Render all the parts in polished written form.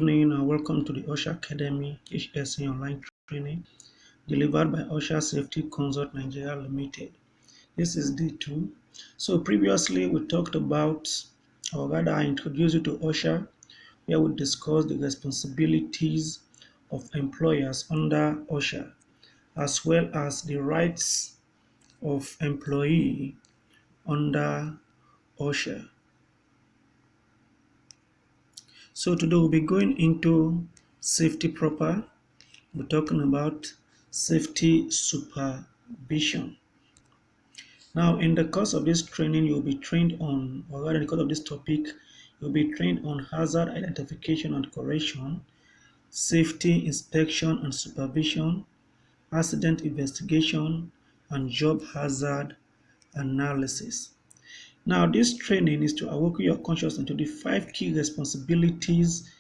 Evening and welcome to the Osha Academy HSC online training delivered by Osha Safety Consult Nigeria Limited. This is day 2. So previously we talked about, or rather I introduced you to Osha, where we discussed the responsibilities of employers under Osha, as well as the rights of employee under Osha. So today we'll be going into safety proper. We're talking about safety supervision. Now, in the course of this training, you'll be trained on, or rather, in the course of this topic, you'll be trained on hazard identification and correction, safety inspection and supervision, accident investigation, and job hazard analysis. Now, this training is to awaken your consciousness to the 5 key responsibilities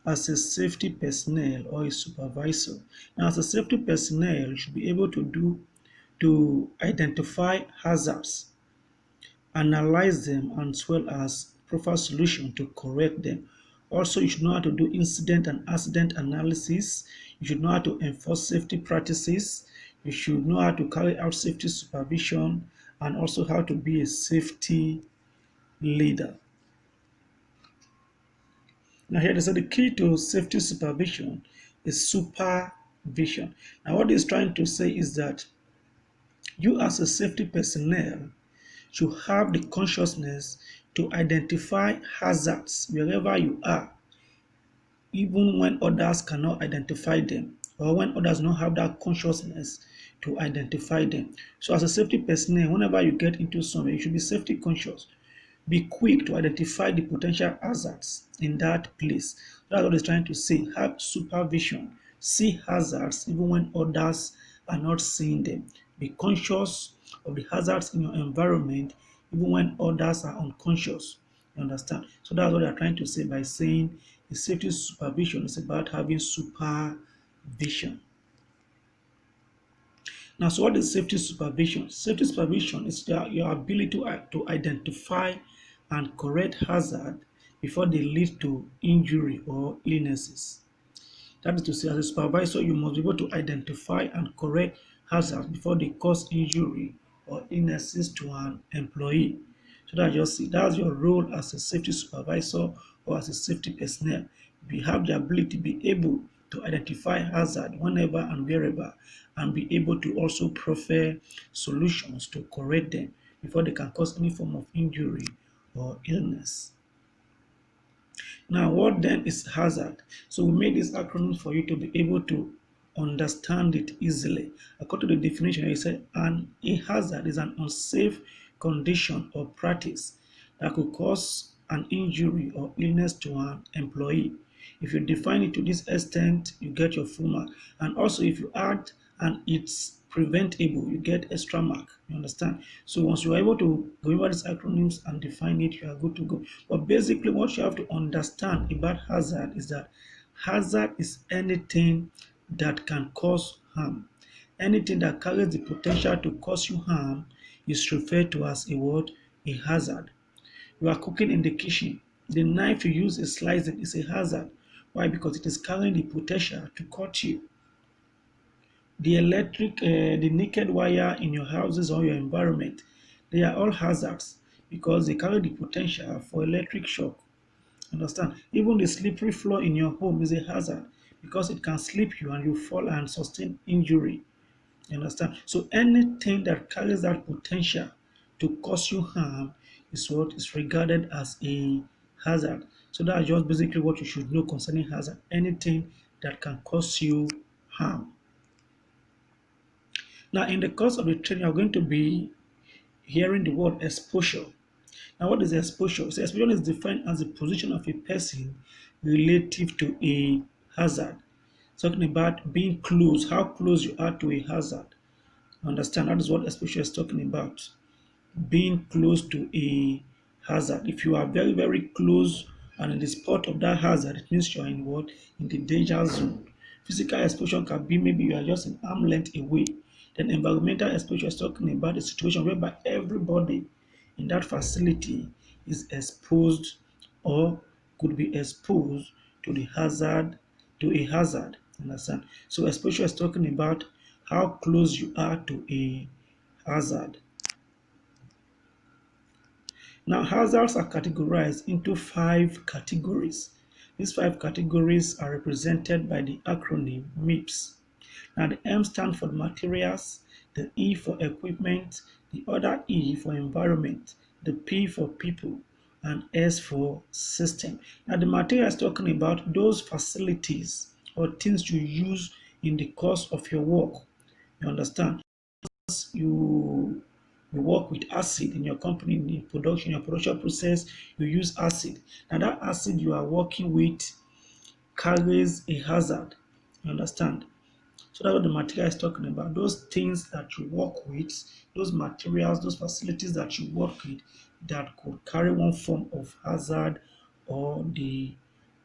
as a safety personnel or a supervisor. Now, as a safety personnel, you should be able to identify hazards, analyze them, as well as provide solution to correct them. Also, you should know how to do incident and accident analysis. You should know how to enforce safety practices. You should know how to carry out safety supervision and also how to be a safety leader. Now, here they say the key to safety supervision is supervision. Now, what he's trying to say is that you, as a safety personnel, should have the consciousness to identify hazards wherever you are, even when others cannot identify them, or when others don't have that consciousness to identify them. So, as a safety personnel, whenever you get into somewhere, you should be safety conscious. Be quick to identify the potential hazards in that place. That's what he's trying to say. Have supervision. See hazards even when others are not seeing them. Be conscious of the hazards in your environment even when others are unconscious. You understand? So that's what they're trying to say by saying the safety supervision is about having supervision. Now, so what is safety supervision? Safety supervision is your ability to identify and correct hazard before they lead to injury or illnesses. That is to say, as a supervisor, you must be able to identify and correct hazards before they cause injury or illnesses to an employee. So that's your role as a safety supervisor or as a safety personnel. You have the ability to be able to identify hazard whenever and wherever and be able to also prefer solutions to correct them before they can cause any form of injury or illness. Now, what then is hazard? So we made this acronym for you to be able to understand it easily. According to the definition, it said a hazard is an unsafe condition or practice that could cause an injury or illness to an employee. If you define it to this extent, you get your full mark. And also, if you add and it's preventable, you get extra mark. You understand? So once you are able to go over these acronyms and define it, you are good to go. But basically, what you have to understand about hazard is that hazard is anything that can cause harm. Anything that carries the potential to cause you harm is referred to as a word, a hazard. You are cooking in the kitchen. The knife you use is slicing is a hazard. Why? Because it is carrying the potential to cut you. The naked wire in your houses or your environment, they are all hazards because they carry the potential for electric shock. Understand? Even the slippery floor in your home is a hazard because it can slip you and you fall and sustain injury. You understand? So anything that carries that potential to cause you harm is what is regarded as a hazard. So that's just basically what you should know concerning hazard. Anything that can cause you harm. Now, in the course of the training, you're going to be hearing the word exposure. Now, what is exposure? So, exposure is defined as the position of a person relative to a hazard. Talking about being close, how close you are to a hazard. Understand? That is what exposure is talking about. Being close to a hazard. If you are very, very close and in the spot of that hazard, it means you are in what? In the danger zone. Physical exposure can be maybe you are just an arm length away. Then environmental exposure is talking about a situation whereby everybody in that facility is exposed or could be exposed to the hazard to a hazard. Understand? So exposure is talking about how close you are to a hazard. Now, hazards are categorized into five categories. These five categories are represented by the acronym MIPS. Now, the M stands for materials, the E for equipment, the other E for environment, the P for people, and S for system. Now, the material is talking about those facilities or things you use in the course of your work. You understand? You you work with acid in your company in production, your production process, you use acid. Now that acid you are working with carries a hazard. You understand? So that's what the material is talking about. Those things that you work with, those materials, those facilities that you work with that could carry one form of hazard or the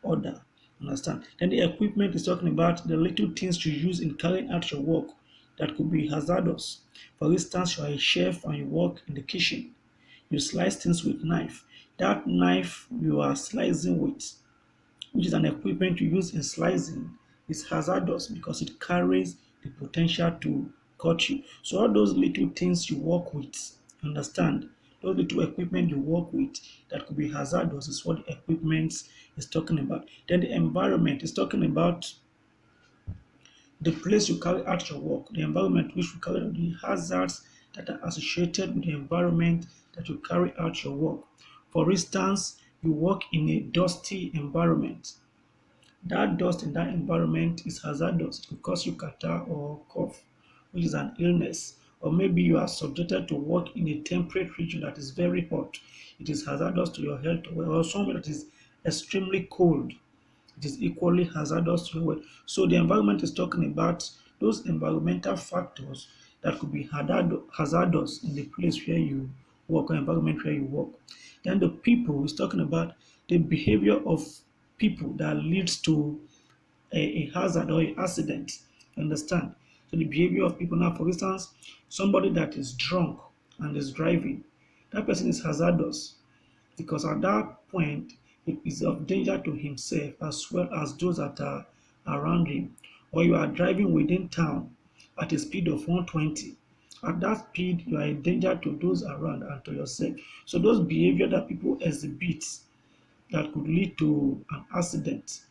other. Understand? Then the equipment is talking about the little things you use in carrying out your work that could be hazardous. For instance, you are a chef and you work in the kitchen. You slice things with knife. That knife you are slicing with, which is an equipment you use in slicing, is hazardous because it carries the potential to cut you. So all those little things you work with, understand, those little equipment you work with that could be hazardous is what the equipment is talking about. Then the environment is talking about the place you carry out your work, the environment which you carry out the hazards that are associated with the environment that you carry out your work. For instance, you work in a dusty environment. That dust in that environment is hazardous. It could cause you catarrh or cough, which is an illness. Or maybe you are subjected to work in a temperate region that is very hot. It is hazardous to your health. Or somewhere that is extremely cold. It is equally hazardous to your health. So the environment is talking about those environmental factors that could be hazardous in the place where you work or environment where you work. Then the people is talking about the behavior of people that leads to a hazard or a accident. Understand? So the behavior of people now, for instance, somebody that is drunk and is driving, that person is hazardous because at that point it is of danger to himself as well as those that are around him. Or you are driving within town at a speed of 120. At that speed, you are a danger to those around and to yourself. So those behavior that people exhibit that could lead to an accident,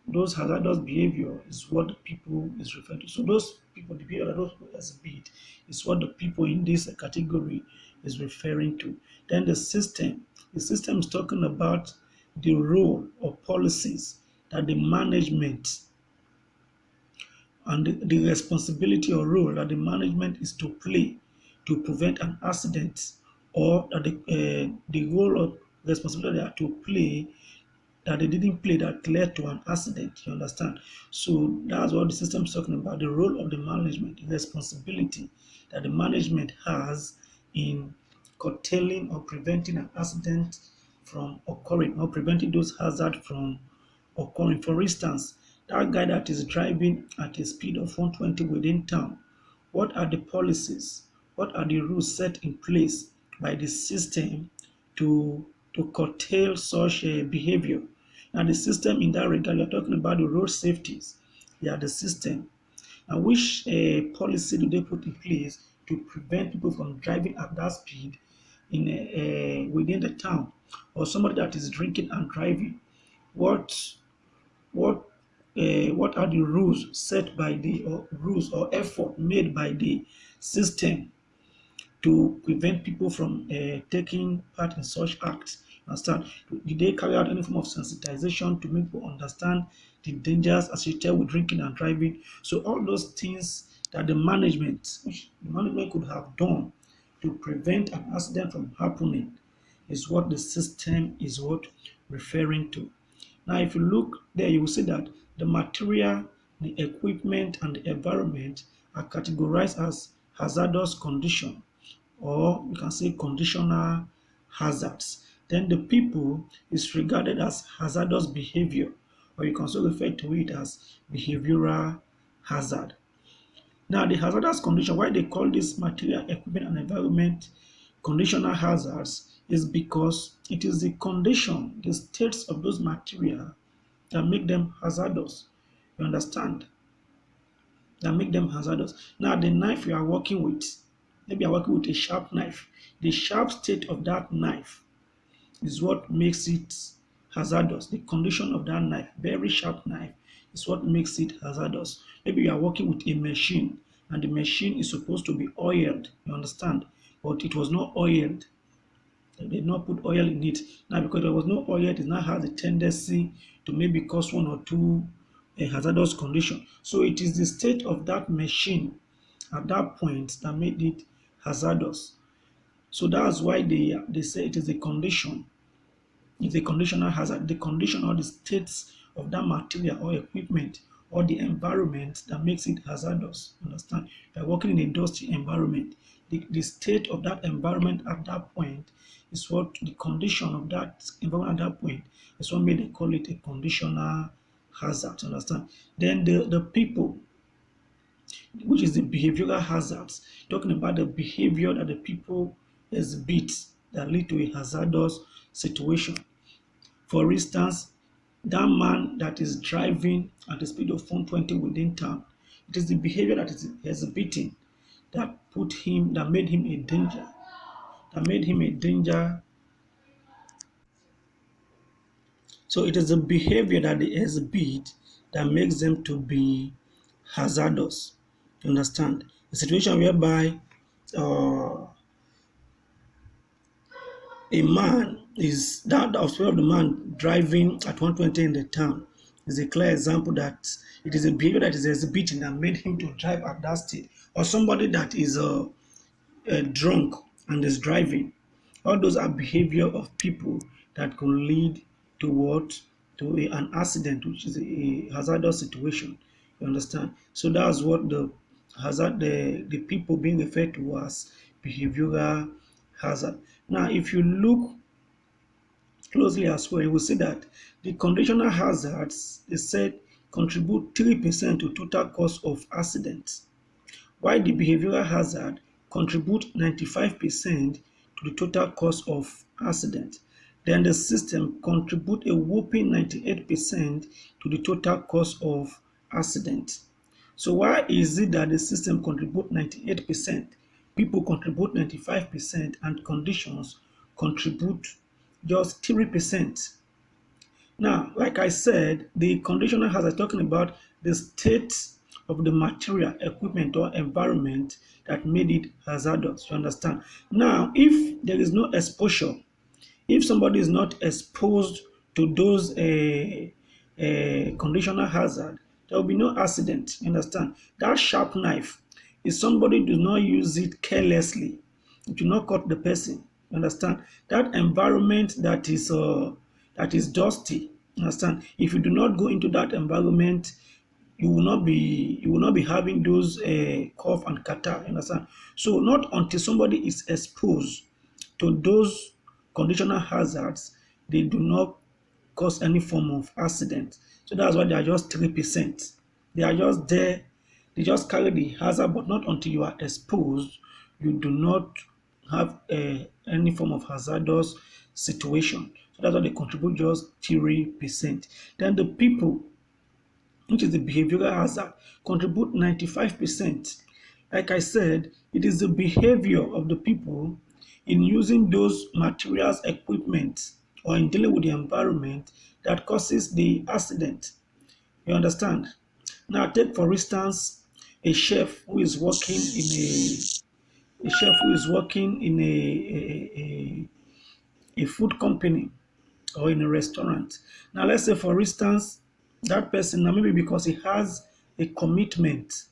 those hazardous behavior is what the people is referring to. So those people, the behavior that those people exhibit is what the people in this category is referring to. Then the system is talking about the role or policies that the management and the responsibility or role that the management is to play to prevent an accident, or that the role or responsibility they are to play that they didn't play that led to an accident. You understand? So that's what the system is talking about, the role of the management, the responsibility that the management has in curtailing or preventing an accident from occurring or preventing those hazards from occurring. For instance, that guy that is driving at a speed of 120 within town, what are the policies? What are the rules set in place by the system to curtail such a behavior? And the system in that regard, you're talking about the road safeties. They are the system. And which policy do they put in place to prevent people from driving at that speed in within the town, or somebody that is drinking and driving? What what what are the rules set by the or rules or effort made by the system to prevent people from taking part in such acts? Understand? Did they carry out any form of sensitization to make people understand the dangers associated with drinking and driving? So all those things that the management, which the management could have done to prevent an accident from happening, is what the system is what referring to. Now, if you look there, you will see that the material, the equipment, and the environment are categorized as hazardous condition, or you can say conditional hazards. Then the people is regarded as hazardous behavior, or you can also refer to it as behavioral hazard. Now, the hazardous condition, why they call this material, equipment, and environment conditional hazards, is because it is the condition, the states of those material that make them hazardous. You understand? That make them hazardous. Now, the knife you are working with, maybe you're working with a sharp knife. The sharp state of that knife is what makes it hazardous. The condition of that knife, very sharp knife, is what makes it hazardous. Maybe you are working with a machine and the machine is supposed to be oiled, you understand? But it was not oiled. They did not put oil in it. Now, because there was no oil, it now has a tendency to maybe cause one or two hazardous condition. So it is the state of that machine at that point that made it hazardous. So that's why they say it is a condition. It's a conditional hazard. The condition or the states of that material or equipment or the environment that makes it hazardous. Understand? You're working in a dusty environment. The state of that environment at that point is what the condition of that environment at that point is what made they call it a conditional hazard. Understand? Then the people, which is the behavioral hazards, talking about the behavior that the people exhibit that lead to a hazardous situation. For instance, that man that is driving at the speed of 120 within town, it is the behavior that is exhibiting that made him a danger, that made him a danger. So it is the behavior that they exhibit that makes them to be hazardous. You understand? A situation whereby uh, a man is that of the man driving at 120 in the town is a clear example that it is a behavior that is exhibiting that made him to drive at that state. Or somebody that is drunk and is driving. All those are behavior of people that could lead to what? To an accident, which is a hazardous situation. You understand? So that's what the people being referred to as behavioral hazard. Now, if you look closely as well, you will see that the conditional hazards they said contribute 3% to total cost of accidents, while the behavioral hazard contribute 95% to the total cost of accident. Then the system contribute a whopping 98% to the total cost of accident. So why is it that the system contribute 98%, people contribute 95%, and conditions contribute just 3%? Now, like I said, the conditional hazard talking about the state of the material, equipment, or environment that made it hazardous. You understand? Now, if there is no exposure, if somebody is not exposed to those conditional hazard, there will be no accident. You understand? That sharp knife, if somebody does not use it carelessly, it will not cut the person. You understand? That environment that is dusty. You understand? If you do not go into that environment, you will not be having those cough and catarrh. You understand? So not until somebody is exposed to those conditional hazards, they do not cause any form of accident. So that's why they are just 3%. They are just there. They just carry the hazard, but not until you are exposed, you do not have any form of hazardous situation. So that's why they contribute just 3%. Then the people, which is the behavioral hazard, contribute 95%. Like I said, it is the behavior of the people in using those materials, equipment, or in dealing with the environment that causes the accident. You understand? Now, take for instance a chef who is working in a food company or in a restaurant. Now, let's say, for instance, that person, now maybe because he has a commitment,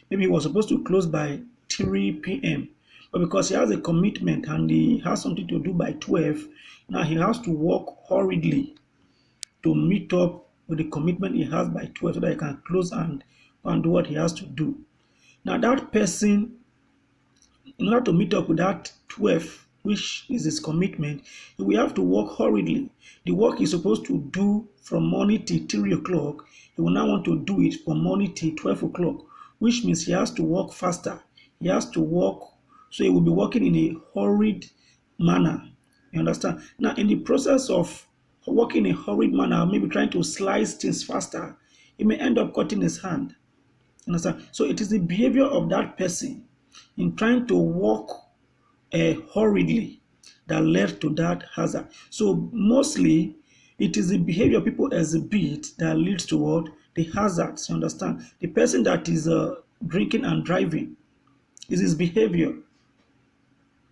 maybe he was supposed to close by 3 p.m., but because he has a commitment and he has something to do by 12, now he has to work hurriedly to meet up with the commitment he has by 12 so that he can close and do what he has to do. Now, that person, in order to meet up with that 12, which is his commitment, we have to work hurriedly. The work he's supposed to do from morning till 3 o'clock, he will now want to do it from morning till 12 o'clock, which means he has to work faster. He has to work, so he will be working in a hurried manner. You understand? Now, in the process of walk in a hurried manner, maybe trying to slice things faster, he may end up cutting his hand. Understand? So it is the behavior of that person in trying to walk hurriedly that led to that hazard. So mostly it is the behavior people exhibit that leads to what? The hazards. You understand? The person that is drinking and driving is his behavior.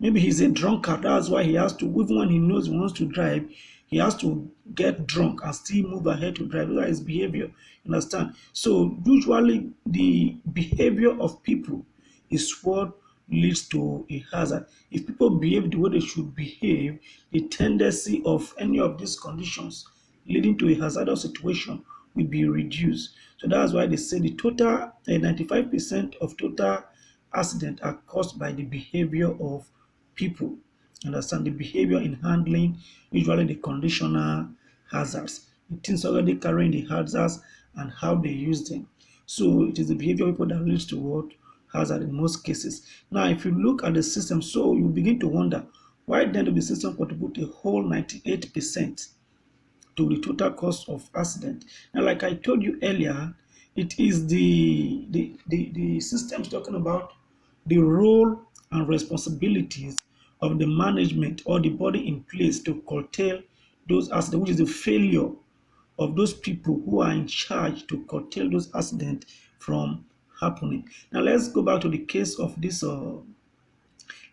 Maybe he's a drunkard. That's why he has to, even when he knows he wants to drive, he has to get drunk and still move ahead to drive. That is behavior. You understand? So usually the behavior of people is what leads to a hazard. If people behave the way they should behave, the tendency of any of these conditions leading to a hazardous situation will be reduced. So that's why they say the total 95% of total accidents are caused by the behavior of people. Understand the behavior in handling, usually the conditional hazards, the things already carrying the hazards and how they use them. So it is the behavior of people that leads to what hazard in most cases. Now, if you look at the system, so you begin to wonder why then do the system contribute a whole 98% to the total cost of accident. Now, like I told you earlier, it is the systems talking about the role and responsibilities of the management or the body in place to curtail those accidents, which is the failure of those people who are in charge to curtail those accidents from happening. Now, let's go back to the case of this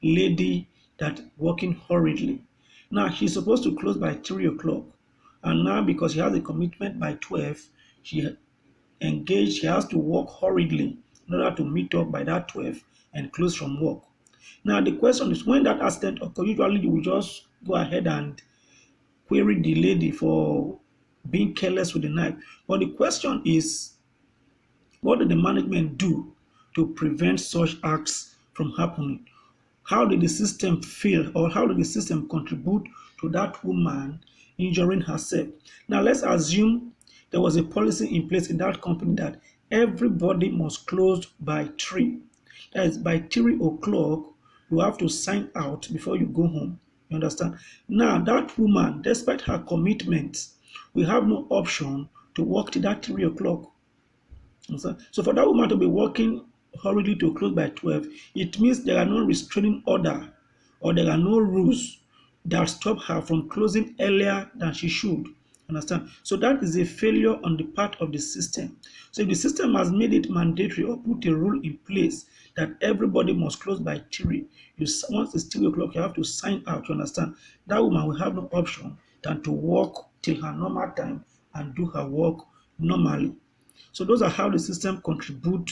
lady that working hurriedly. Now she's supposed to close by 3 o'clock, and now because she has a commitment by 12, she engaged. She has to work hurriedly in order to meet up by that 12 and close from work. Now the question is, when that accident occurs, usually you will just go ahead and query the lady for being careless with the knife. But the question is, what did the management do to prevent such acts from happening? How did the system fail, or how did the system contribute to that woman injuring herself? Now, let's assume there was a policy in place in that company that everybody must close by 3. That is, by 3 o'clock, you have to sign out before you go home. You understand? Now, that woman, despite her commitment, will have no option to work till that 3 o'clock. So for that woman to be working hurriedly to close by 12, it means there are no restraining order or there are no rules that stop her from closing earlier than she should. Understand? So that is a failure on the part of the system. So if the system has made it mandatory or put a rule in place that everybody must close by 3, once it's 3 o'clock, you have to sign out. You understand? That woman will have no option than to work till her normal time and do her work normally. So those are how the system contribute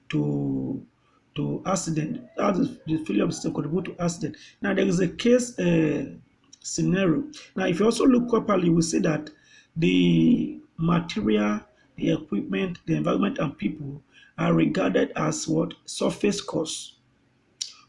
to accident. How the failure of the system contribute to accident. Now there is a case scenario. Now if you also look properly, we see that the material, the equipment, the environment, and people are regarded as what surface costs,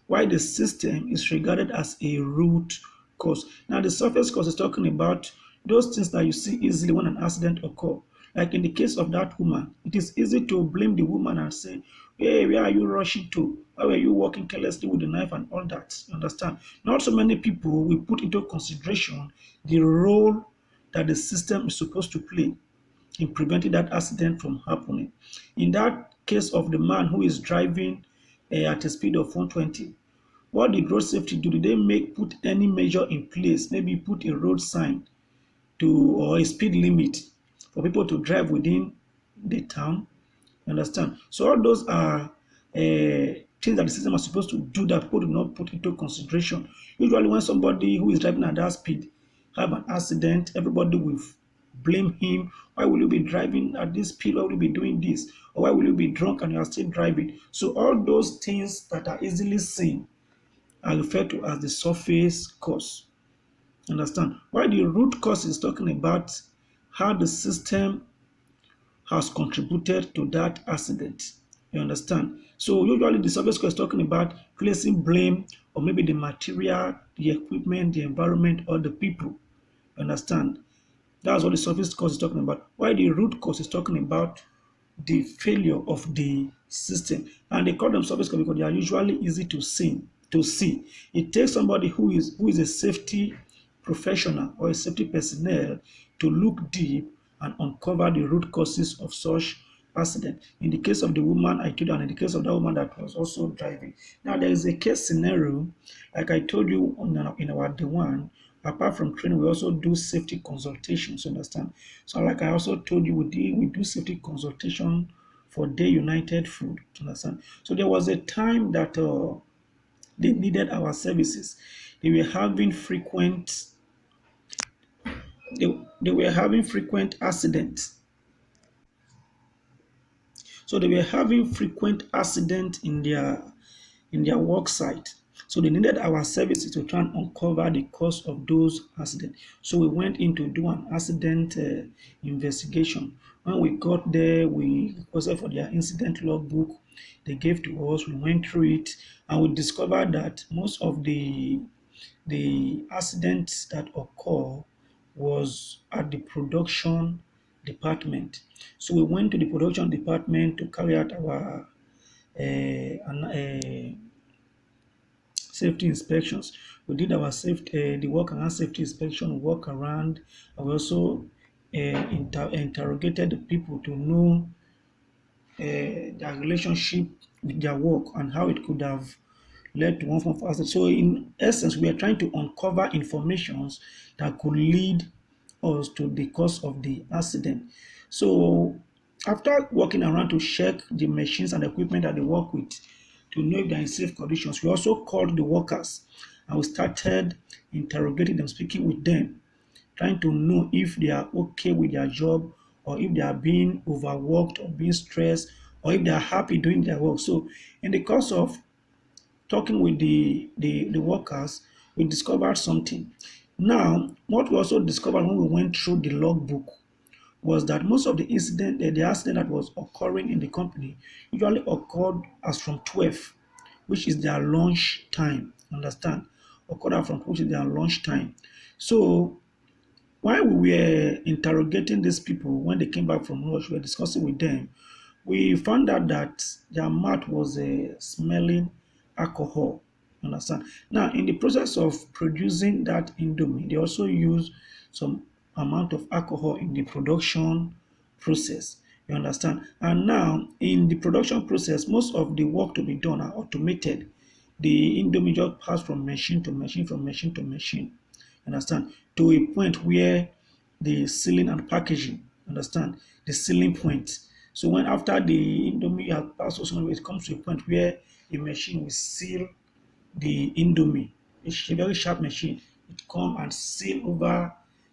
while the system is regarded as a root cause. Now, the surface cause is talking about those things that you see easily when an accident occurs. Like in the case of that woman, it is easy to blame the woman and say, hey, where are you rushing to? Why were you walking carelessly with the knife and all that? You understand? Not so many people will put into consideration the role that the system is supposed to play in preventing that accident from happening. In that case of the man who is driving at a speed of 120, what did road safety do? Did they put any measure in place? Maybe put a road sign to or a speed limit for people to drive within the town. You understand? So all those are things that the system is supposed to do that people do not put into consideration. Usually, when somebody who is driving at that speed have an accident, everybody will blame him. Why will you be driving at this speed? Why will you be doing this? Or why will you be drunk and you are still driving? So all those things that are easily seen are referred to as the surface cause. Understand? Why the root cause is talking about how the system has contributed to that accident. You understand? So usually the surface cause is talking about placing blame or maybe the material, the equipment, the environment, or the people. You understand? That's what the surface cause is talking about. Why the root cause is talking about the failure of the system. And they call them surface cause because they are usually easy to see. It takes somebody who is a safety professional or a safety personnel to look deep and uncover the root causes of such accident. In the case of the woman I told you, and in the case of that woman that was also driving. Now there is a case scenario, like I told you in our day one. Apart from training, we also do safety consultations. You understand? So, like I also told you, we do safety consultation for Day United Food. You understand? So there was a time that they needed our services. They were having frequent they were having frequent accidents. So they were having frequent accidents in their work site. So they needed our services to try and uncover the cause of those accidents. So we went in to do an accident investigation. When we got there, we requested for their incident logbook. They gave to us. We went through it, and we discovered that most of the accidents that occur was at the production department. So we went to the production department to carry out our safety inspections. We did our safety, the work around safety inspection, work around, and we also interrogated the people to know their relationship with their work and how it could have led to one form of accident. So, in essence, we are trying to uncover informations that could lead us to the cause of the accident. So, after working around to check the machines and equipment that they work with to know if they're in safe conditions, we also called the workers and we started interrogating them, speaking with them, trying to know if they are okay with their job or if they are being overworked or being stressed or if they are happy doing their work. So, in the course of talking with the workers, we discovered something. Now, what we also discovered when we went through the logbook was that most of the incident, the accident that was occurring in the company usually occurred as from 12, which is their lunch time. Understand? Occurred as from which is their lunch time. So while we were interrogating these people when they came back from lunch, we were discussing with them. We found out that their mouth was smelling alcohol. Understand? Now, in the process of producing that indomie, they also use some amount of alcohol in the production process. You understand? And now, in the production process, most of the work to be done are automated. The indomie just pass from machine to machine, from machine to machine. Understand? To a point where the sealing and packaging, understand? The sealing point. So when after the indomie has passed also, it comes to a point where the machine will seal the indomie. It's a very sharp machine. It come and seal over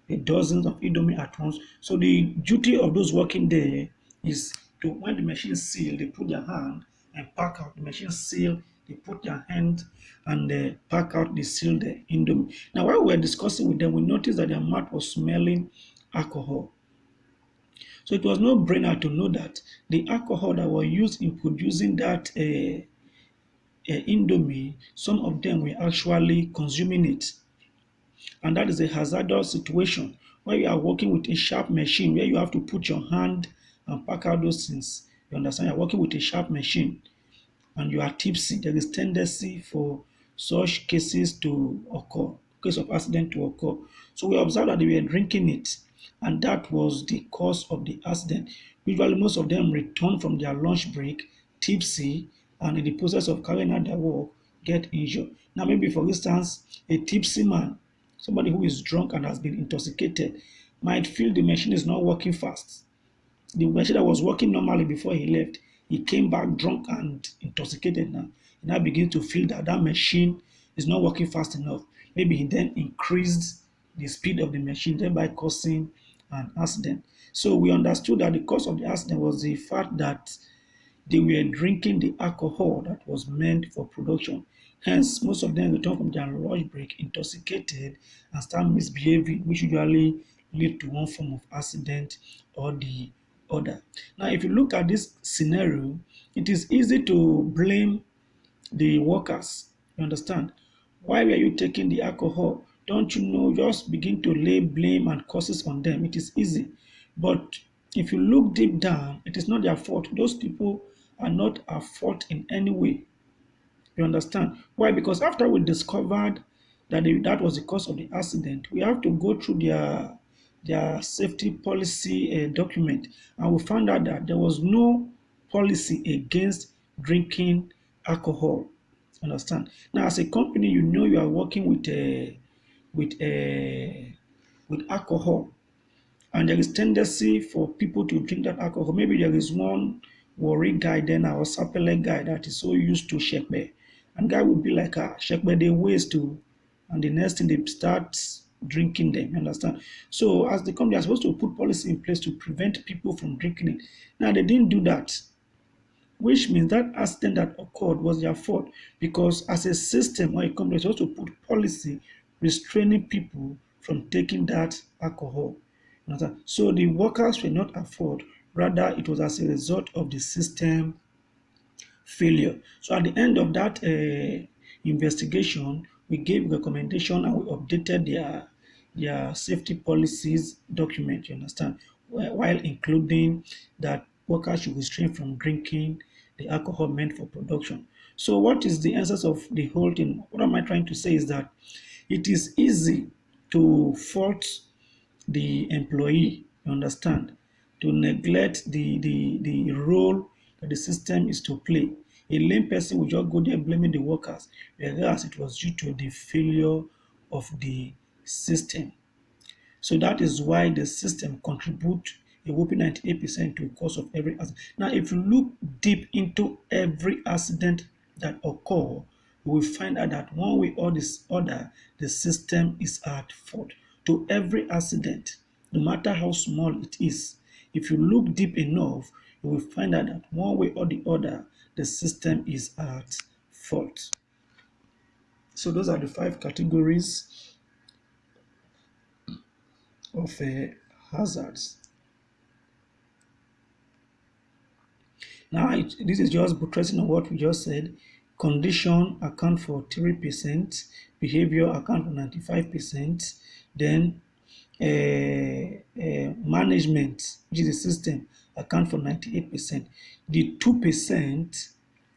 the dozens of indomie at once. So the duty of those working there is to, when the machine seal, they put their hand and pack out. The machine seal, they put their hand and pack out the sealed indomie. Now while we were discussing with them, we noticed that their mouth was smelling alcohol. So it was no brainer to know that the alcohol that were used in producing that indomie, some of them were actually consuming it. And that is a hazardous situation where you are working with a sharp machine where you have to put your hand and pack out those things. You understand? You're working with a sharp machine and you are tipsy. There is tendency for such cases to occur, case of accident to occur. So we observed that they were drinking it, and that was the cause of the accident. Usually, most of them return from their lunch break tipsy, and in the process of carrying out their work, get injured. Now, maybe for instance, a tipsy man, somebody who is drunk and has been intoxicated, might feel the machine is not working fast. The machine that was working normally before he left, he came back drunk and intoxicated now. He now begins to feel that that machine is not working fast enough. Maybe he then increased the speed of the machine, thereby causing an accident. So we understood that the cause of the accident was the fact that they were drinking the alcohol that was meant for production. Hence, most of them return from their lunch break intoxicated and start misbehaving, which usually lead to one form of accident or the other. Now, if you look at this scenario, it is easy to blame the workers. You understand? Why were you taking the alcohol? Don't you know? Just begin to lay blame and causes on them. It is easy. But if you look deep down, it is not their fault. Those people are not at fault in any way. You understand? Why? Because after we discovered that was the cause of the accident, we have to go through their safety policy document, and we found out that there was no policy against drinking alcohol. Understand? Now, as a company, you know you are working with a with alcohol, and there is tendency for people to drink that alcohol. Maybe there is one worry guy then or sapele guy that is so used to shekbe. And guy will be like, shekbe they waste to, and the next thing they start drinking them. You understand? So as the company are supposed to put policy in place to prevent people from drinking it. Now they didn't do that, which means that accident that occurred was their fault, because as a system or a company is supposed to put policy restraining people from taking that alcohol. You understand? So the workers were not at fault, rather it was as a result of the system failure. So at the end of that investigation, we gave recommendation and we updated their safety policies document. You understand, while including that workers should restrain from drinking the alcohol meant for production. So what is the essence of the whole thing? What am I trying to say is that it is easy to fault the employee, you understand, to neglect the role that the system is to play. A lame person will just go there blaming the workers, whereas it was due to the failure of the system. So that is why the system contribute a whopping 98% to the cause of every accident. Now, if you look deep into every accident that occur, you will find out that one way or this other, the system is at fault. To every accident, no matter how small it is, if you look deep enough, you will find out that one way or the other, the system is at fault. So those are the five categories of hazards. Now, this is just buttressing on what we just said. Condition account for 3%, behavior account for 95%, then management, which is the system, account for 98%. The 2%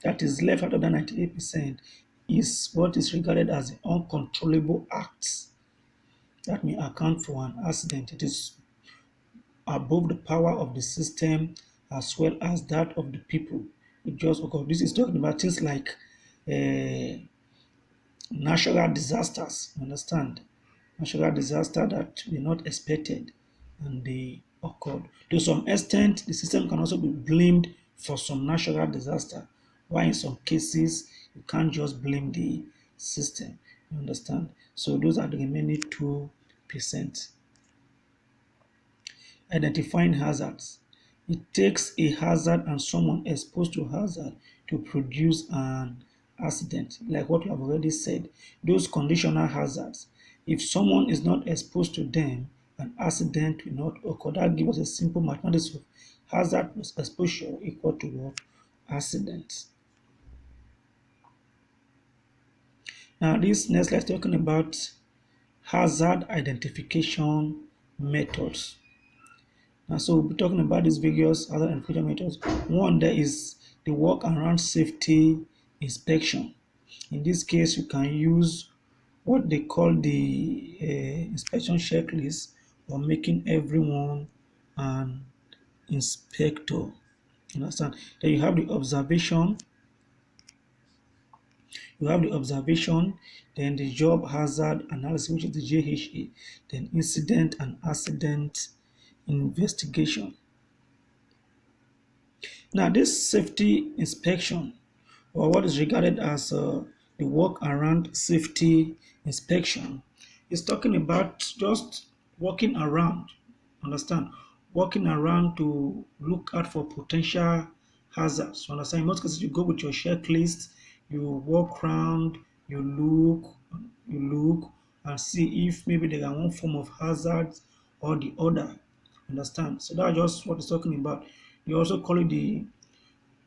that is left out of that 98% is what is regarded as the uncontrollable acts that may account for an accident. It is above the power of the system as well as that of the people. It just occurs. This is talking about things like uh, natural disasters. You understand? Natural disaster that were not expected and they occurred. To some extent, the system can also be blamed for some natural disaster, while in some cases you can't just blame the system. You understand? So those are the remaining 2%. Identifying hazards. It takes a hazard and someone exposed to hazard to produce an accident, like what we have already said. Those conditional hazards, if someone is not exposed to them, an accident will not occur. That gives us a simple mathematics of hazard plus exposure equal to what? Accident. Now, this next let's talking about hazard identification methods. And so we'll be talking about these various other identification methods. One, there is the work around safety inspection. In this case, you can use what they call the inspection checklist for making everyone an inspector. You understand? Then you have the observation, then the job hazard analysis, which is the JHA, then incident and accident investigation. Now, this safety inspection, or what is regarded as the work around safety inspection, is talking about just walking around, understand, walking around to look out for potential hazards. You understand? In most cases, you go with your checklist, you walk around, you look, and see if maybe there are one form of hazard or the other. Understand? So that's just what it's talking about. You also call it the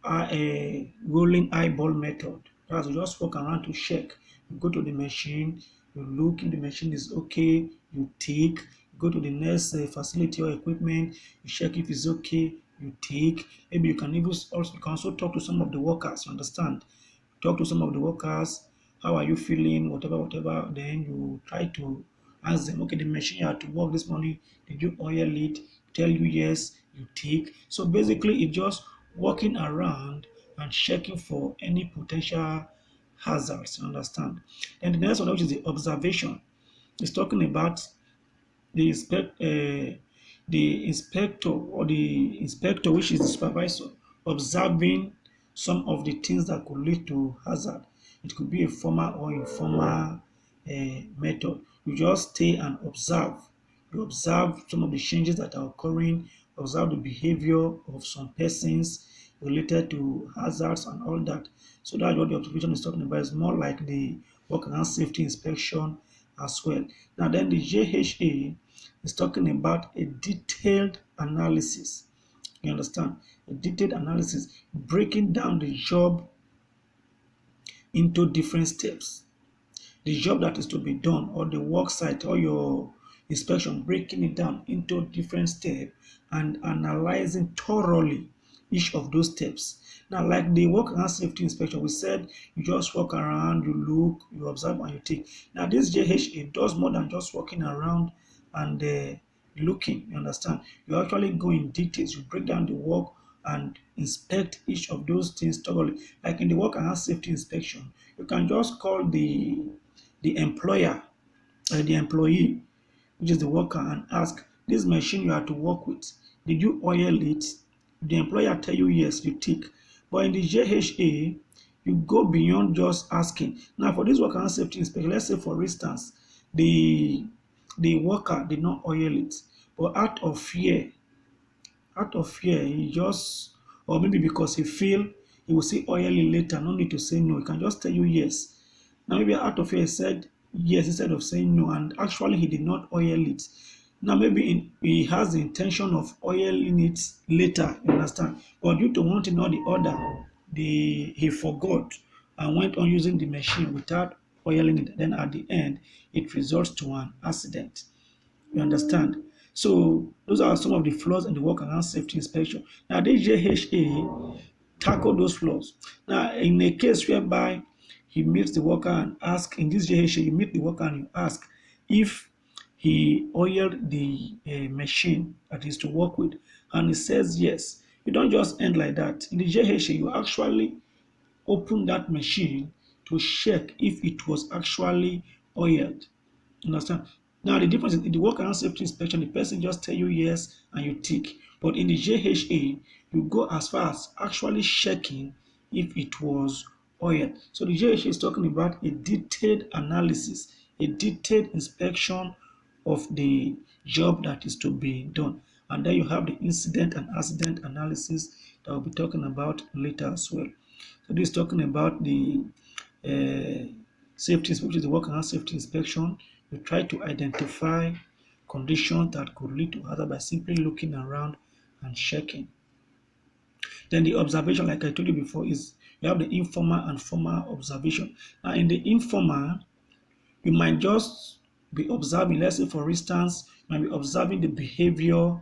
a rolling eyeball method. That's you just walk around to check. You go to the machine, you look if the machine is okay, you tick. You go to the next facility or equipment, you check if it's okay, you tick. Maybe you can also talk to some of the workers. You understand? Talk to some of the workers how are you feeling, whatever, whatever. Then you try to ask them, okay, the machine you had to work this morning, did you oil it? Tell you yes, you tick. So basically, it's just walking around and checking for any potential hazards. You understand? And the next one, which is the observation, is talking about the inspector, which is the supervisor, observing some of the things that could lead to hazard. It could be a formal or informal method. You just stay and observe. You observe some of the changes that are occurring, observe the behavior of some persons related to hazards and all that. So that's what the observation is talking about. It's more like the work and safety inspection as well. Now then the JHA is talking about a detailed analysis. You understand? A detailed analysis, breaking down the job into different steps. The job that is to be done, or the work site, or your inspection, breaking it down into different steps and analyzing thoroughly each of those steps. Now, like the work and safety inspection, we said you just walk around, you look, you observe, and you take. Now, this JHA does more than just walking around and looking. You understand? You actually go in details, you break down the work and inspect each of those things thoroughly. Like in the work and safety inspection, you can just call the employer, the employee, which is the worker, and ask, this machine you have to work with, did you oil it? The employer tell you yes, you tick. But in the JHA, you go beyond just asking. Now for this worker and safety inspection, let's say for instance, the the worker did not oil it, but out of fear, he just, or maybe because he feel he will see oil later, no need to say no, he can just tell you yes. Now maybe out of fear he said yes instead of saying no, and actually he did not oil it. Now maybe he has the intention of oiling it later, you understand? But due to one thing or the other, he forgot and went on using the machine without oiling it. Then at the end, it results to an accident. You understand? So those are some of the flaws in the work and safety inspection. Now, this JHA tackle those flaws. Now, in a case whereby he meets the worker and ask, in this JHA, you meet the worker and you ask if he oiled the machine that is to work with, and he says yes. You don't just end like that. In the JHA, you actually open that machine to check if it was actually oiled. Understand? Now the difference is in the work and safety inspection, the person just tell you yes and you tick. But in the JHA, you go as far as actually checking if it was oil. So the JHA is talking about a detailed analysis, a detailed inspection of the job that is to be done. And then you have the incident and accident analysis that we'll be talking about later as well. So this is talking about the safety, which is the work and safety inspection. You try to identify conditions that could lead to hazard by simply looking around and checking. Then the observation, like I told you before, is you have the informal and formal observation. Now, in the informal, you might just be observing, let's say for instance, you might be observing the behavior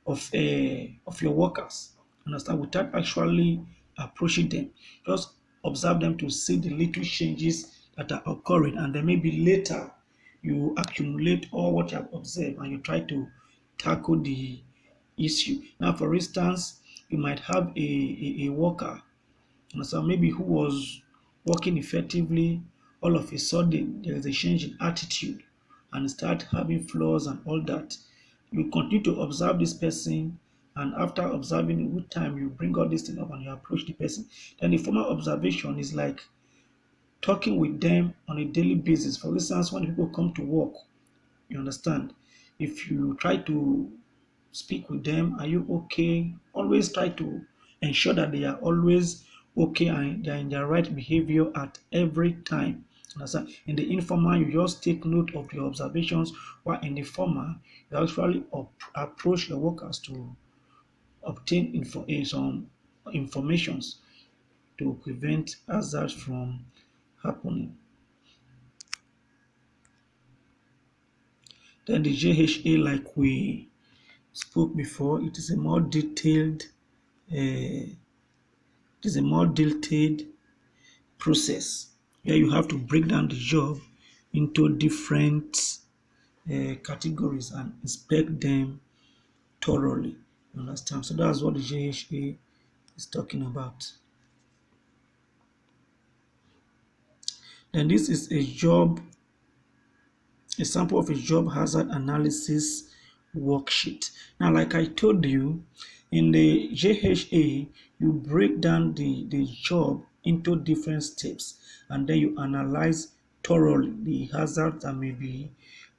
of your workers, understand, without actually approaching them. Just observe them to see the little changes that are occurring, and then maybe later you accumulate all what you have observed and you try to tackle the issue. Now, for instance, you might have a worker, so maybe who was working effectively, all of a sudden there is a change in attitude and start having flaws and all that. You continue to observe this person, and after observing a good time, you bring all this thing up and you approach the person. Then the formal observation is like talking with them on a daily basis. For instance, when people come to work, you understand, if you try to speak with them, are you okay? Always try to ensure that they are always okay and they are in their right behavior at every time. Understand? In the informal, you just take note of your observations, while in the formal, you actually approach your workers to obtain some informations to prevent hazards from happening. Then the JHA, like we spoke before, it is a more detailed uh, it is a more detailed process. Where you have to break down the job into different categories and inspect them thoroughly. You understand? So that's what the JHA is talking about. Then this is a sample of a job hazard analysis worksheet. Now, like I told you, in the JHA, you break down the job into different steps and then you analyze thoroughly the hazards that may be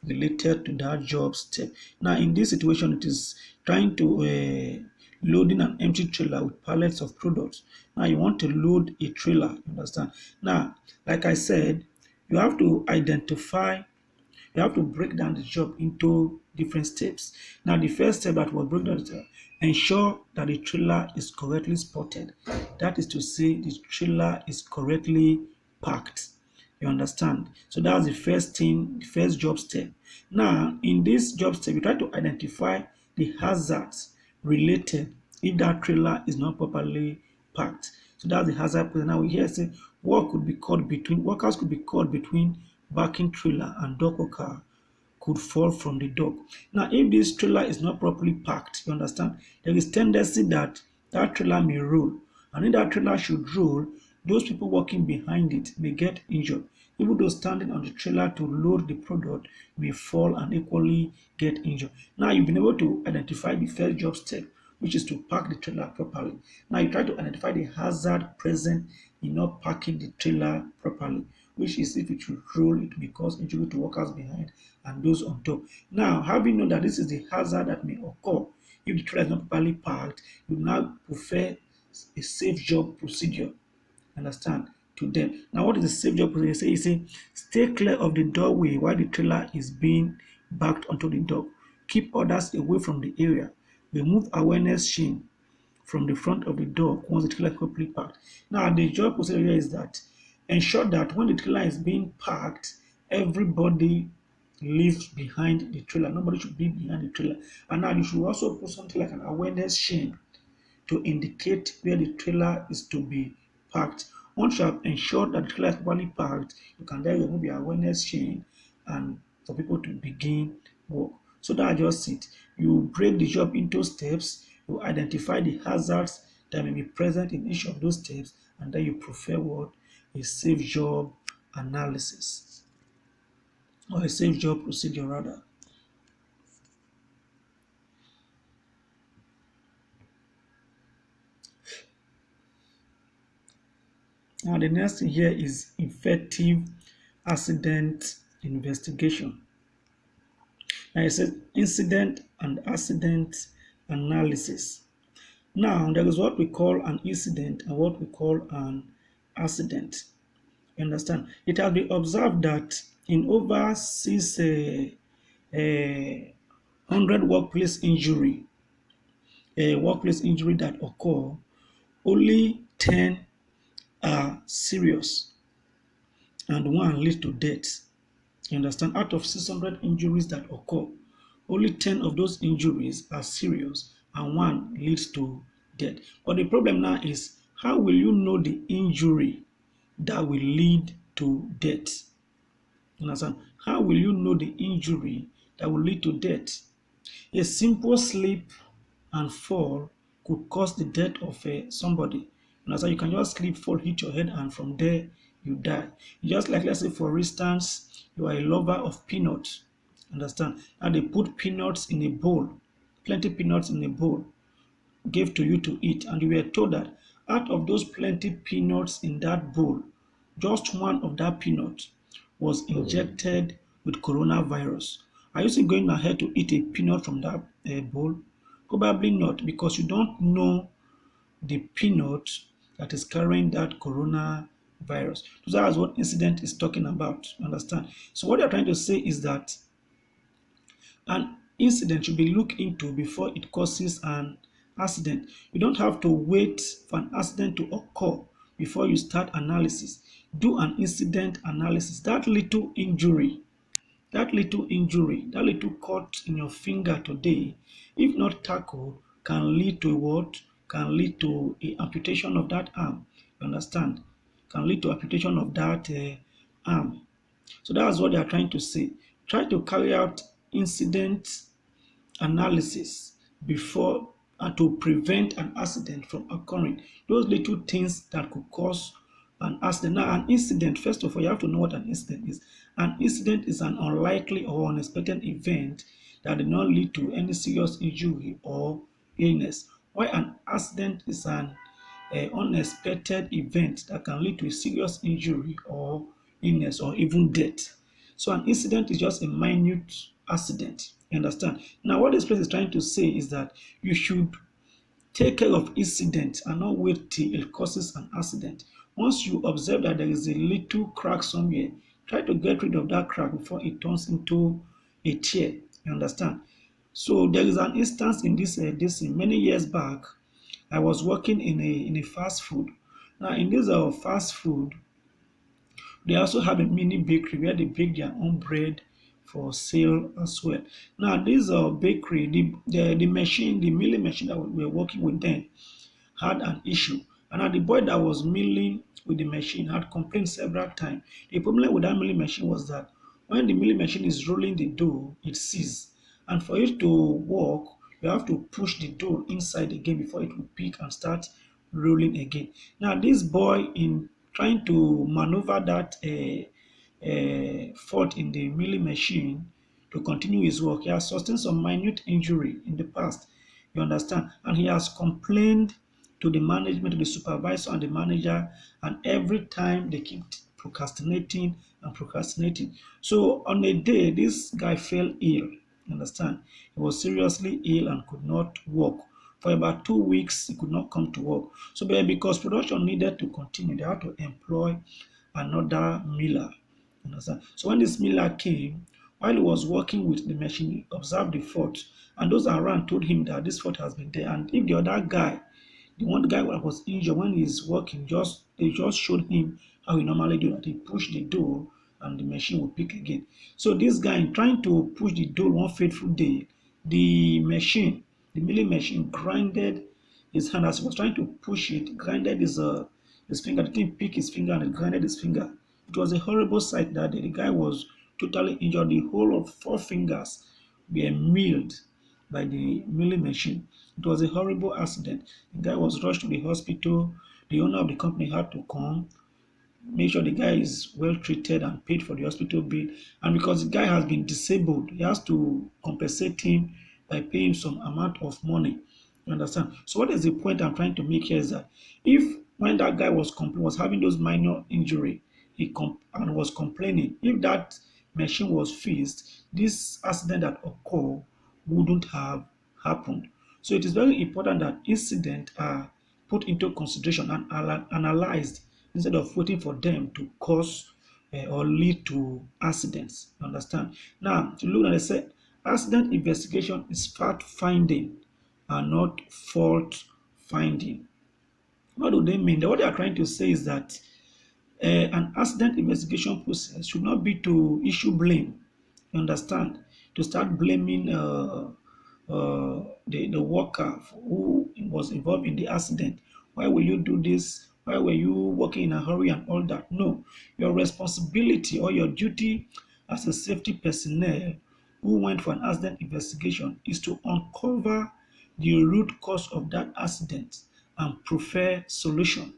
related to that job step. Now, in this situation, it is trying to loading an empty trailer with pallets of products. Now, you want to load a trailer, you understand? Now, like I said, you have to identify you have to break down the job into different steps. Now, the first step that will break down is ensure that the trailer is correctly spotted. That is to say, the trailer is correctly parked. You understand? So that's the first thing, the first job step. Now, in this job step, you try to identify the hazards related if that trailer is not properly parked. So that's the hazard. Now we here say workers could be caught between backing trailer and dock worker could fall from the dock. Now, if this trailer is not properly parked, you understand, there is tendency that that trailer may roll. And if that trailer should roll, those people walking behind it may get injured. Even those standing on the trailer to load the product may fall and equally get injured. Now, you've been able to identify the first job step, which is to park the trailer properly. Now, you try to identify the hazard present in not parking the trailer properly, which is if it should roll, it may cause injury to workers behind and those on top. Now, having known that this is the hazard that may occur if the trailer is not properly parked, you now prefer a safe job procedure. Understand? To them. Now, what is the safe job procedure? You say, stay clear of the doorway while the trailer is being backed onto the dock. Keep others away from the area. Remove awareness chain from the front of the door once the trailer is properly parked. Now, the job procedure is that ensure that when the trailer is being parked, everybody leaves behind the trailer. Nobody should be behind the trailer. And now you should also put something like an awareness chain to indicate where the trailer is to be parked. Once you have ensured that the trailer is properly parked, you can then remove the awareness chain and for people to begin work. So that's just it. You break the job into steps, you identify the hazards that may be present in each of those steps, and then you prefer what? A safe job analysis or a safe job procedure rather. Now the next thing here is effective accident investigation. Now it says incident and accident analysis. Now there is what we call an incident and what we call an accident. You understand? It has been observed that in over 600 workplace injury that occur, only 10 are serious and one leads to death. You understand? Out of 600 injuries that occur, only 10 of those injuries are serious and one leads to death. But the problem now is how will you know the injury that will lead to death? You understand? How will you know the injury that will lead to death? A simple slip and fall could cause the death of somebody. And so you can just slip, fall, hit your head, and from there you die. Just like, let's say, for instance, you are a lover of peanuts. Understand? And they put peanuts in a bowl, plenty peanuts in a bowl, gave to you to eat, and you were told that out of those plenty peanuts in that bowl, just one of that peanut was injected with coronavirus. Are you still going ahead to eat a peanut from that bowl? Probably not, because you don't know the peanut that is carrying that coronavirus. So that's what incident is talking about. Understand? So what you're trying to say is that an incident should be looked into before it causes an accident. You don't have to wait for an accident to occur before you start analysis. Do an incident analysis. That little cut in your finger today, if not tackled, can lead to what? Can lead to a amputation of that arm. You understand? can lead to amputation of that arm. So that's what they are trying to say. Try to carry out incident analysis before to prevent an accident from occurring. Those little things that could cause an accident. Now, an incident, first of all, you have to know what an incident is. An incident is an unlikely or unexpected event that did not lead to any serious injury or illness. While an accident is an unexpected event that can lead to a serious injury or illness or even death. So an incident is just a minute accident. You understand? Now, what this place is trying to say is that you should take care of incident and not wait till it causes an accident. Once you observe that there is a little crack somewhere, try to get rid of that crack before it turns into a tear. You understand? So there is an instance in this many years back. I was working in a fast food. Now in this fast food, they also have a mini bakery where they bake their own bread for sale as well. Now, this bakery, the machine, the milling machine that we were working with then had an issue. And now the boy that was milling with the machine had complained several times. The problem with that milling machine was that when the milling machine is rolling the dough, it seizes. And for it to work, you have to push the dough inside again before it will pick and start rolling again. Now, this boy, in trying to maneuver that fault in the milling machine to continue his work, he has sustained some minute injury in the past. You understand? And he has complained to the management, to the supervisor and the manager, and every time they keep procrastinating and procrastinating. So on a day, this guy fell ill. You understand? He was seriously ill and could not work. For about 2 weeks, he could not come to work. So because production needed to continue, they had to employ another miller. You understand? So when this miller came, while he was working with the machine, he observed the fault, and those around told him that this fault has been there. And if the other guy, the one guy that was injured when he's working, they just showed him how he normally do that. He pushed the door and the machine would pick again. So this guy, in trying to push the door one fateful day, the machine, the milling machine, grinded his hand as he was trying to push it, grinded his finger. The thing picked his finger and it grinded his finger. It was a horrible sight that day. The guy was totally injured. The whole of four fingers were milled by the milling machine. It was a horrible accident. The guy was rushed to the hospital. The owner of the company had to come, make sure the guy is well treated and paid for the hospital bill. And because the guy has been disabled, he has to compensate him by paying some amount of money. You understand? So what is the point I'm trying to make here is that if when that guy was having those minor injury, and was complaining, if that machine was fixed, this accident that occurred wouldn't have happened. So it is very important that incidents are put into consideration and analyzed instead of waiting for them to cause or lead to accidents. Understand? Now, to look at it, say accident investigation is fact finding and not fault finding. What do they mean? What they are trying to say is that an accident investigation process should not be to issue blame. You understand? To start blaming the worker who was involved in the accident. Why will you do this? Why were you working in a hurry and all that? No. Your responsibility or your duty as a safety personnel who went for an accident investigation is to uncover the root cause of that accident and prefer solution.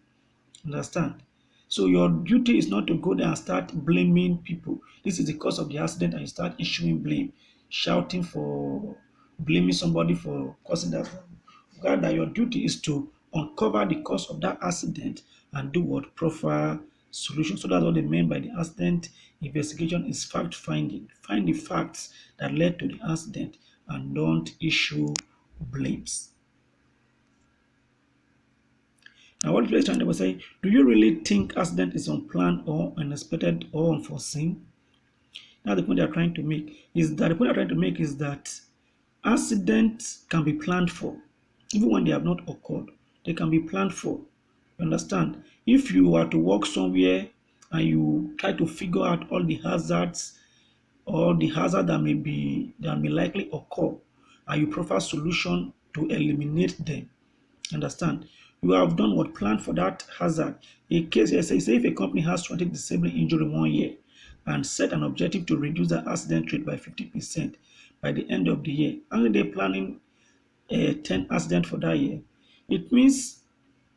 Understand? So your duty is not to go there and start blaming people. This is the cause of the accident, and you start issuing blame, shouting for blaming somebody for causing that. Rather, your duty is to uncover the cause of that accident and do what proper solution. So that's what they mean by the accident investigation is fact finding. Find the facts that led to the accident and don't issue blames. Now, what place trying to say, do you really think accident is unplanned or unexpected or unforeseen? Now, the point they are trying to make is that accidents can be planned for, even when they have not occurred. They can be planned for. You understand? If you are to walk somewhere and you try to figure out all the hazards or the hazard that may likely occur, and you prefer solution to eliminate them. Understand? You have done what plan for that hazard. A case here says, say if a company has 20 disabling injury in 1 year and set an objective to reduce the accident rate by 50% by the end of the year, and they planning 10 accidents for that year, it means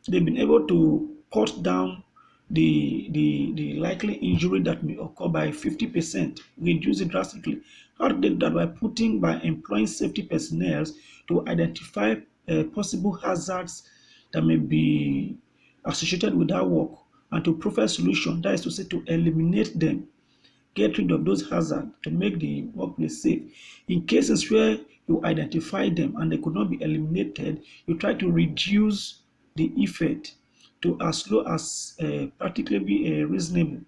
they've been able to cut down the likely injury that may occur by 50%, reduce it drastically. How do they do that? By employing safety personnel to identify possible hazards that may be associated with that work and to provide solution. That is to say, to eliminate them, get rid of those hazards to make the workplace safe. In cases where you identify them and they could not be eliminated, you try to reduce the effect to as low as practically reasonable.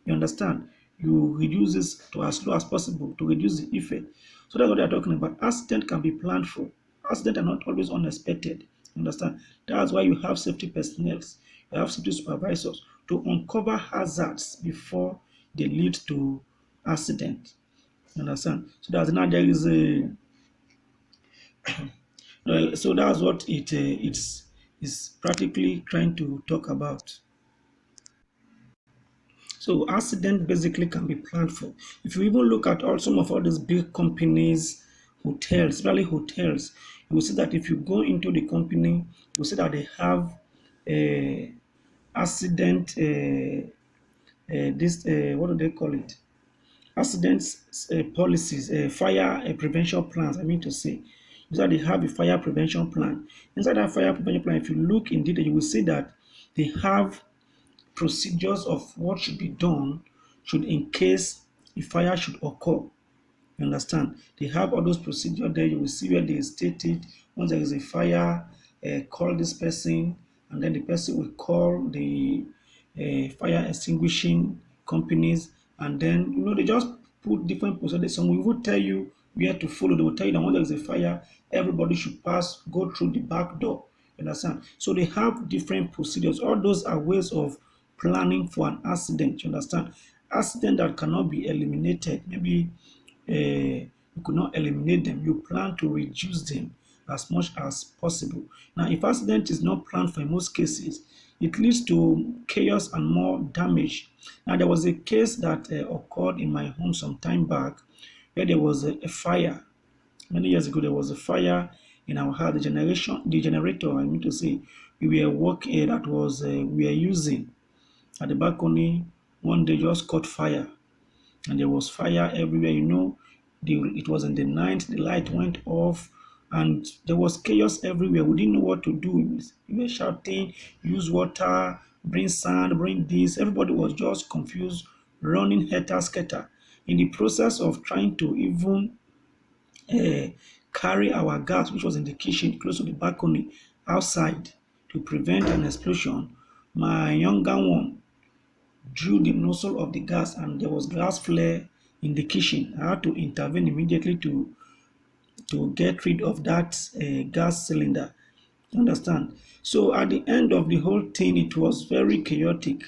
You understand? You reduce this to as low as possible to reduce the effect. So that's what they're talking about. Accident can be planned for. Accidents are not always unexpected. You understand? That's why you have safety personnel, you have safety supervisors to uncover hazards before they lead to accident. You understand? So that's now there is a well, so that's what it's is practically trying to talk about. So accident basically can be planned for. If you even look at all some of all these big companies, hotels, especially hotels, you will see that if you go into the company, you will see that they have a accident. This what do they call it? Accidents policies, fire prevention plans. I mean to say, is that they have a fire prevention plan. Inside that fire prevention plan, if you look in detail, you will see that they have procedures of what should be done should in case a fire should occur. You understand? They have all those procedures there. You will see where they stated once there is a fire, call this person, and then the person will call the fire extinguishing companies, and then they just put different procedures. Some will even tell you where to follow. They will tell you that when there is a fire, everybody should go through the back door. You understand? So they have different procedures. All those are ways of planning for an accident. You understand? Accident that cannot be eliminated. Maybe you could not eliminate them. You plan to reduce them as much as possible. Now, if accident is not planned for in most cases, it leads to chaos and more damage. Now, there was a case that occurred in my home some time back where there was a fire. Many years ago, there was a fire in our house. The generator, I mean to say, we were working that was we were using at the balcony. One day just caught fire, and there was fire everywhere. It was in the night, the light went off, and there was chaos everywhere. We didn't know what to do. We were shouting, use water, bring sand, bring this. Everybody was just confused, running helter skelter. In the process of trying to even uh, carry our gas, which was in the kitchen, close to the balcony, outside to prevent an explosion, my younger one drew the nozzle of the gas and there was gas flare in the kitchen. I had to intervene immediately to get rid of that gas cylinder. Understand? So at the end of the whole thing, it was very chaotic.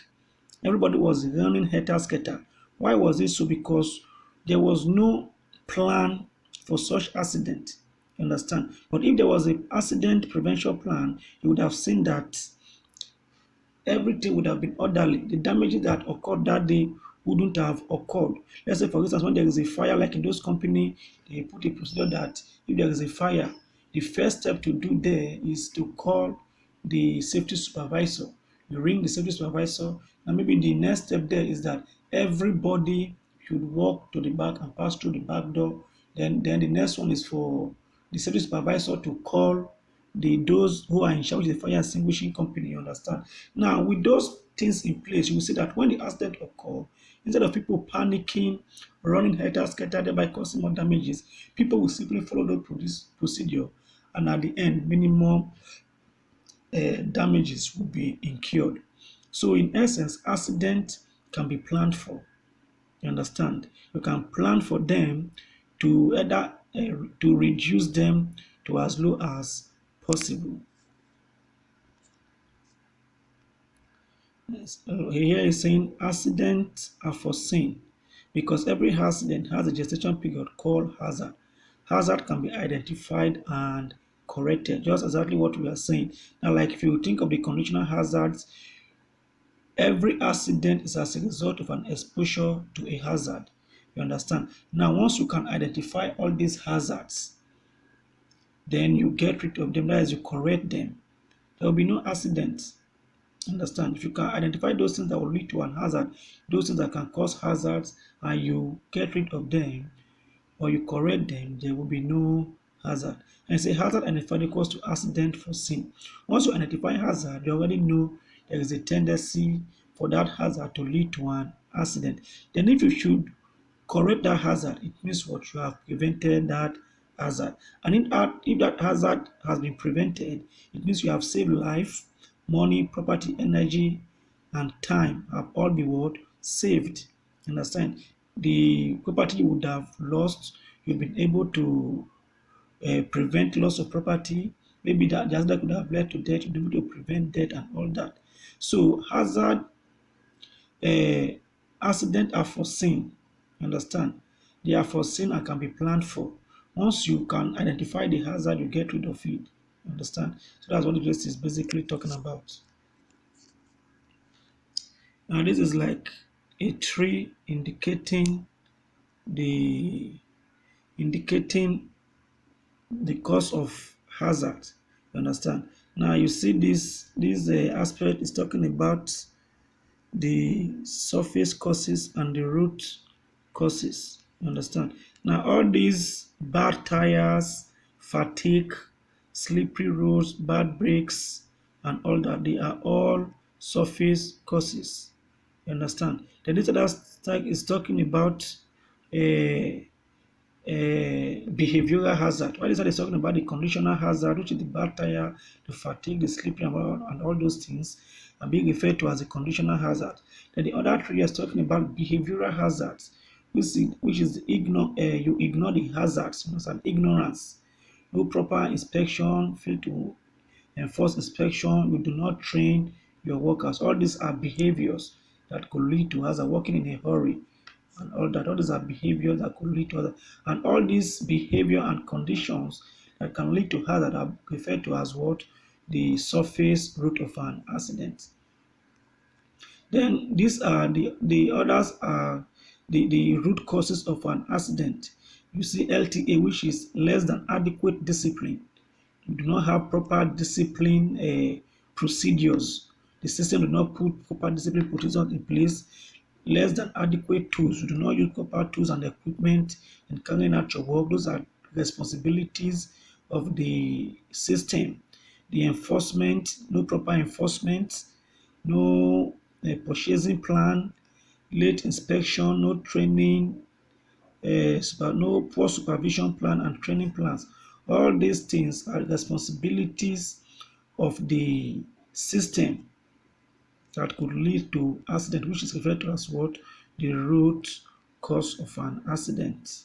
Everybody was running helter skelter. Why was it so? Because there was no plan for such accident. You understand? But if there was an accident prevention plan, you would have seen that everything would have been orderly. The damages that occurred that day wouldn't have occurred. Let's say, for instance, when there is a fire, like in those companies, they put a procedure that if there is a fire, the first step to do there is to call the safety supervisor. You ring the safety supervisor, and maybe the next step there is that everybody should walk to the back and pass through the back door. Then the next one is for the safety supervisor to call those who are in charge of the fire extinguishing company. You understand? Now, with those things in place, you will see that when the accident occur, instead of people panicking, running helter skelter, thereby causing more damages, people will simply follow the procedure, and at the end, minimum damages will be incurred. So, in essence, accident can be planned for. You understand? You can plan for them to either to reduce them to as low as possible. Yes. Here is saying accidents are foreseen because every accident has a gestation period called hazard. Hazard can be identified and corrected. Just exactly what we are saying. Now, like if you think of the conditional hazards, every accident is as a result of an exposure to a hazard. You understand? Now, once you can identify all these hazards, then you get rid of them. That is, you correct them. There will be no accidents. Understand? If you can identify those things that will lead to an hazard, those things that can cause hazards, and you get rid of them, or you correct them, there will be no hazard. And it's a hazard identified equals to accident foreseen. Once you identify hazard, you already know there is a tendency for that hazard to lead to an accident. Then if you should correct that hazard, it means what you have prevented that hazard. And if that hazard has been prevented, it means you have saved life, money, property, energy, and time have all been what? Saved. Understand? The property you would have lost, you've been able to prevent loss of property. Maybe that the hazard could have led to death, you'll be able to prevent death and all that. So hazard uh, accident are foreseen. Understand? They are foreseen and can be planned for. Once you can identify the hazard, you get rid of it. Understand? So that's what this is basically talking about. Now this is like a tree the indicating the cause of hazard. You understand? Now you see this aspect is talking about the surface causes and the root causes. You understand? Now all these bad tires, fatigue, slippery roads, bad brakes, and all that, they are all surface causes. You understand? The data that is talking about a behavioral hazard. Why is that is talking about the conditional hazard, which is the bad tire, the fatigue, the sleeping, and all those things, are being referred to as a conditional hazard. Then the other three is talking about behavioral hazards, which is you ignore the hazards, an ignorance, no proper inspection, fail to enforce inspection, you do not train your workers. All these are behaviors that could lead to hazard, working in a hurry and all that. All these are behaviors that could lead to hazard. And all these behavior and conditions that can lead to hazard are referred to as what? The surface root of an accident. Then these are the others are the root causes of an accident. You see LTA, which is less than adequate discipline. You do not have proper discipline procedures. The system do not put proper discipline procedures in place. Less than adequate tools. You do not use proper tools and equipment in carrying out your work. Those are responsibilities of the system. The enforcement, no proper enforcement, no purchasing plan, late inspection, no training, no poor supervision plan and training plans. All these things are responsibilities of the system that could lead to accident, which is referred to as what? The root cause of an accident.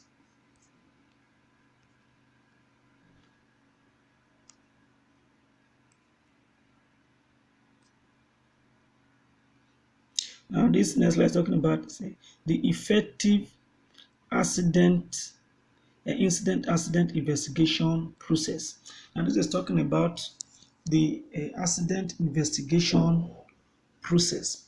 Now, this next slide is talking about the effective accident incident accident investigation process. And this is talking about the accident investigation process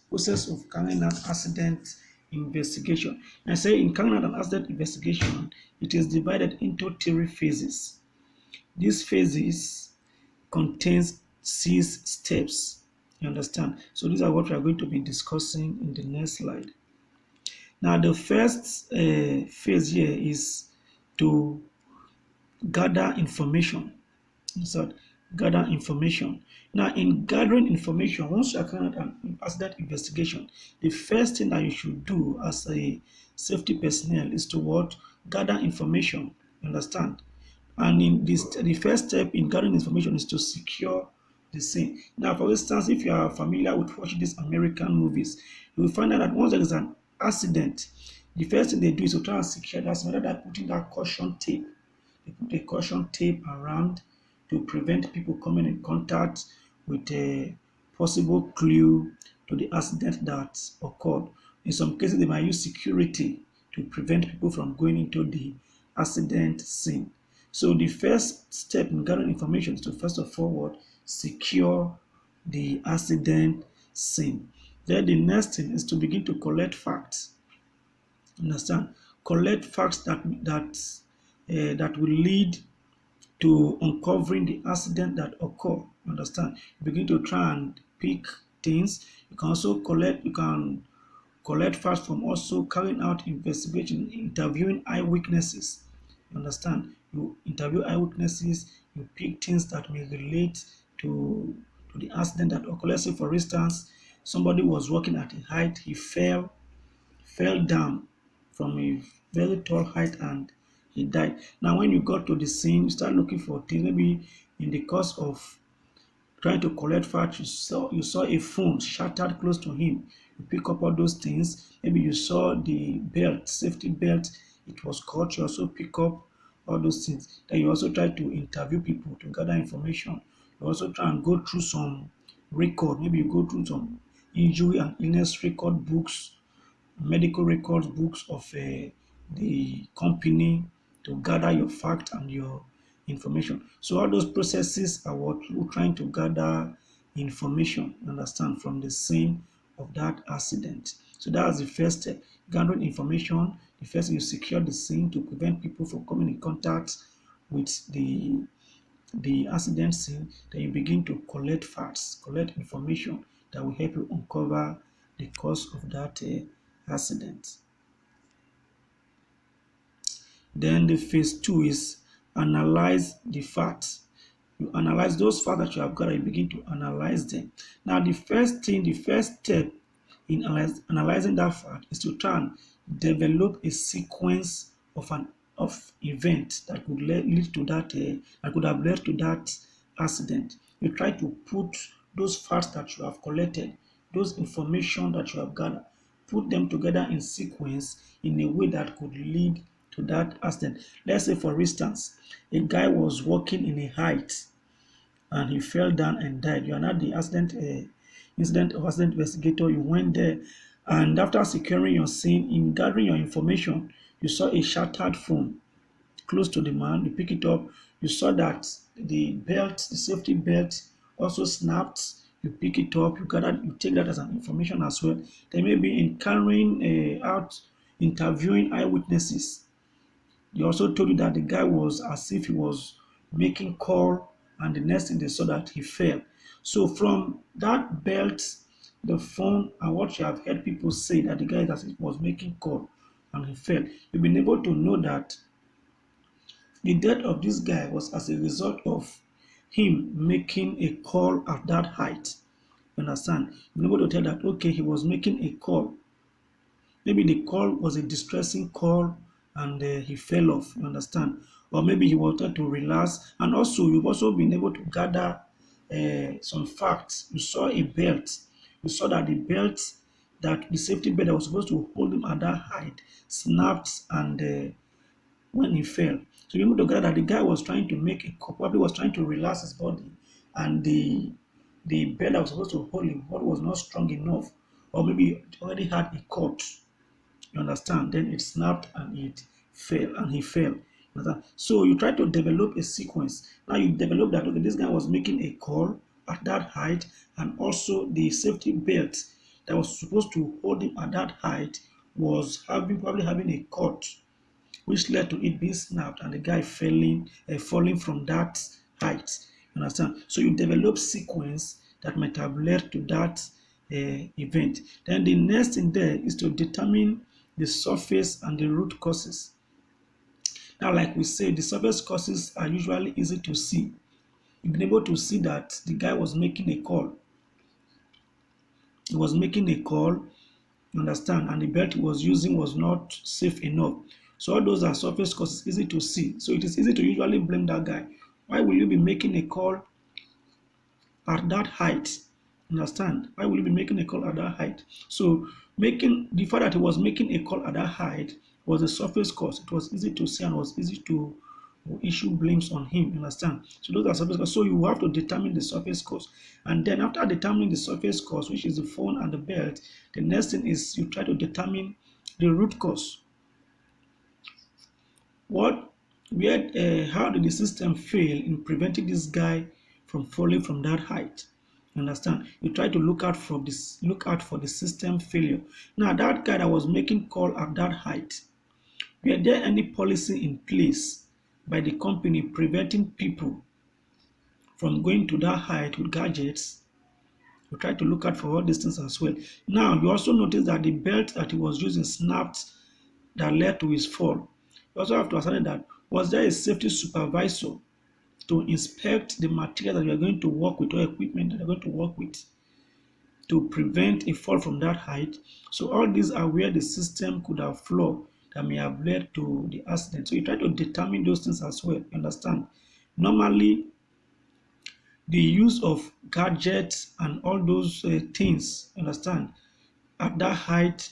of carrying out accident investigation. I say in carrying out an accident investigation, it is divided into three phases. These phases contains 6 steps. You understand? So these are what we are going to be discussing in the next slide. Now the first phase here is to gather information. So gather information. Now, in gathering information, once you are carrying out an accident investigation, the first thing that you should do as a safety personnel is to what? Gather information. Understand? And in this, the first step in gathering information is to secure the scene. Now, for instance, if you are familiar with watching these American movies, you will find out that once there is an accident, the first thing they do is to try and secure that scene, rather than putting that caution tape. They put a caution tape around to prevent people coming in contact with a possible clue to the accident that occurred. In some cases, they might use security to prevent people from going into the accident scene. So the first step in gathering information is to first of all what secure the accident scene. Then the next thing is to begin to collect facts. Understand? Collect facts that will lead to uncovering the accident that occur. Understand? Begin to try and pick things. You can collect facts from also carrying out investigation, interviewing eyewitnesses. You understand? You interview eyewitnesses, you pick things that may relate to the accident that occurred. Let's say, for instance, somebody was walking at a height, he fell down from a very tall height and he died. Now, when you got to the scene, you start looking for things. Maybe in the course of trying to collect facts, you saw a phone shattered close to him. You pick up all those things. Maybe you saw the belt, safety belt, it was cut. You also pick up all those things. Then you also try to interview people to gather information. You also try and go through some record. Maybe you go through some injury and illness record books, medical records books of the company to gather your fact and your information. So all those processes are what we're trying to gather information, understand, from the scene of that accident. So that's the first step. Gathering information. The first, you secure the scene to prevent people from coming in contact with the accident scene. Then you begin to collect facts, collect information that will help you uncover the cause of that accident. Then the phase two is analyze the facts. You analyze those facts that you have got, you begin to analyze them. Now, the first step in analyzing that fact is to try and develop a sequence of events that could lead to that could have led to that accident. You try to put those facts that you have collected, those information that you have gathered, put them together in sequence in a way that could lead to that accident. Let's say, for instance, a guy was walking in a height and he fell down and died. You are not the incident or accident investigator. You went there, and after securing your scene, in gathering your information, you saw a shattered phone close to the man. You pick it up. You saw that the safety belt, also snapped. You pick it up. You take that as an information as well. Then maybe in carrying out interviewing eyewitnesses, they also told you that the guy was as if he was making call, and the next thing they saw that he fell. So from that belt, the phone, and what you have heard people say that the guy that was making call and he fell, you've been able to know that the death of this guy was as a result of him making a call at that height. You understand? You've been able to tell that okay, he was making a call. Maybe the call was a distressing call and he fell off, you understand? Or maybe he wanted to relax. And also, you've also been able to gather some facts. You saw a belt. You saw that that the safety belt that was supposed to hold him at that height snapped and when he fell. So you're able to gather that the guy was trying to make a call, probably was trying to relax his body, and the belt that was supposed to hold him what was not strong enough, or maybe it already had a cut. You understand? Then it snapped and it fell, and he fell. You understand? So you try to develop a sequence. Now you develop that okay, this guy was making a call at that height, and also the safety belt that was supposed to hold him at that height was probably having a cut, which led to it being snapped and the guy falling from that height. You understand? So you develop sequence that might have led to that event. Then the next thing there is to determine the surface and the root causes. Now, like we say, the surface causes are usually easy to see. You've been able to see that the guy was making a call. He was making a call, you understand, and the belt he was using was not safe enough. So all those are surface causes, easy to see. So it is easy to usually blame that guy. Why will you be making a call at that height? Understand? Why will you be making a call at that height? So making the fact that he was making a call at that height was a surface cause. It was easy to see and was easy to issue blames on him. You understand? So those are surface cause. So you have to determine the surface cause. And then after determining the surface cause, which is the phone and the belt, the next thing is you try to determine the root cause. What How did the system fail in preventing this guy from falling from that height? You understand? You try to look out for the system failure. Now that guy that was making call at that height, were there any policy in place by the company preventing people from going to that height with gadgets? You try to look out for all these things as well. Now you also notice that the belt that he was using snapped that led to his fall. You also have to ascertain that was there a safety supervisor to inspect the material that you are going to work with or equipment that you're going to work with to prevent a fall from that height. So all these are where the system could have flaw that may have led to the accident. So you try to determine those things as well. You understand? Normally, the use of gadgets and all those things, understand, at that height,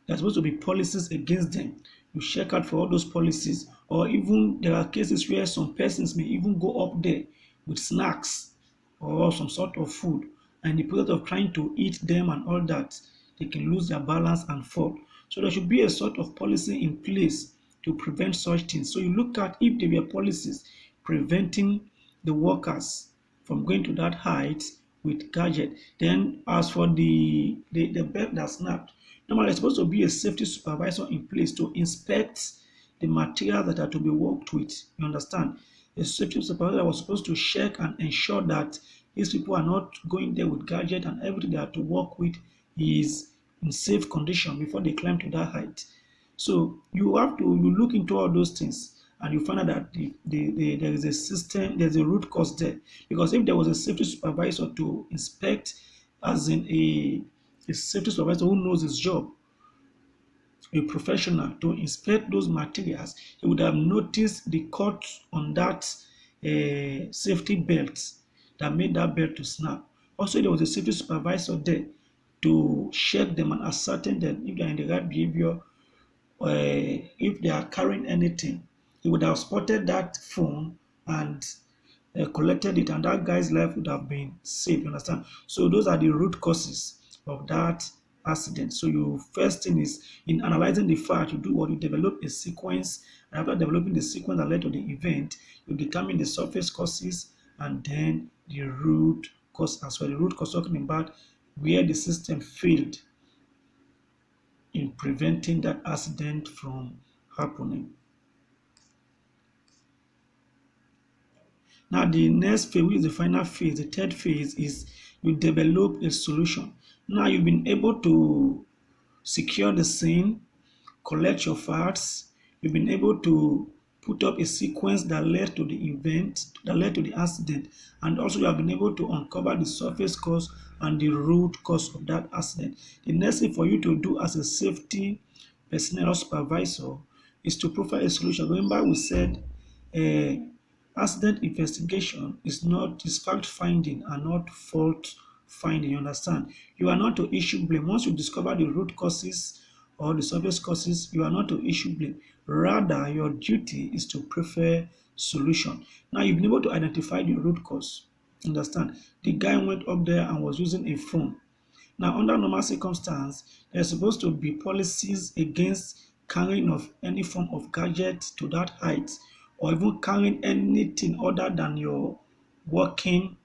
there's supposed to be policies against them. You check out for all those policies, or even there are cases where some persons may even go up there with snacks or some sort of food, and in the process of trying to eat them and all that, they can lose their balance and fall. So there should be a sort of policy in place to prevent such things. So you look at if there were policies preventing the workers from going to that height with gadget. Then as for the belt that snapped, normally there's supposed to be a safety supervisor in place to inspect the materials that are to be worked with. You understand? A safety supervisor was supposed to check and ensure that these people are not going there with gadget and everything they are to work with is in safe condition before they climb to that height. So you look into all those things and you find out that there is a system, there's a root cause there. Because if there was a safety supervisor to inspect, as in a safety supervisor who knows his job, a professional to inspect those materials, he would have noticed the cut on that safety belt that made that belt to snap. Also, there was a safety supervisor there to check them and ascertain them if they are in the right behavior, if they are carrying anything. He would have spotted that phone and collected it, and that guy's life would have been saved. You understand? So those are the root causes of that accident. So you first thing is in analyzing the fact, you do what you develop a sequence, and after developing the sequence that led to the event, you determine the surface causes and then the root cause as well. The root cause talking about where the system failed in preventing that accident from happening. Now, the next phase, which is the final phase, the third phase, is you develop a solution. Now, you've been able to secure the scene, collect your facts, you've been able to put up a sequence that led to the event, that led to the accident, and also you have been able to uncover the surface cause and the root cause of that accident. The next thing for you to do as a safety personnel or supervisor is to provide a solution. Remember, we said accident investigation is fact finding and not fault finding. You understand? You are not to issue blame. Once you discover the root causes or the surface causes, you are not to issue blame. Rather, your duty is to prefer solution. Now you've been able to identify the root cause. Understand? The guy went up there and was using a phone. Now, under normal circumstance, there's supposed to be policies against carrying of any form of gadget to that height, or even carrying anything other than your working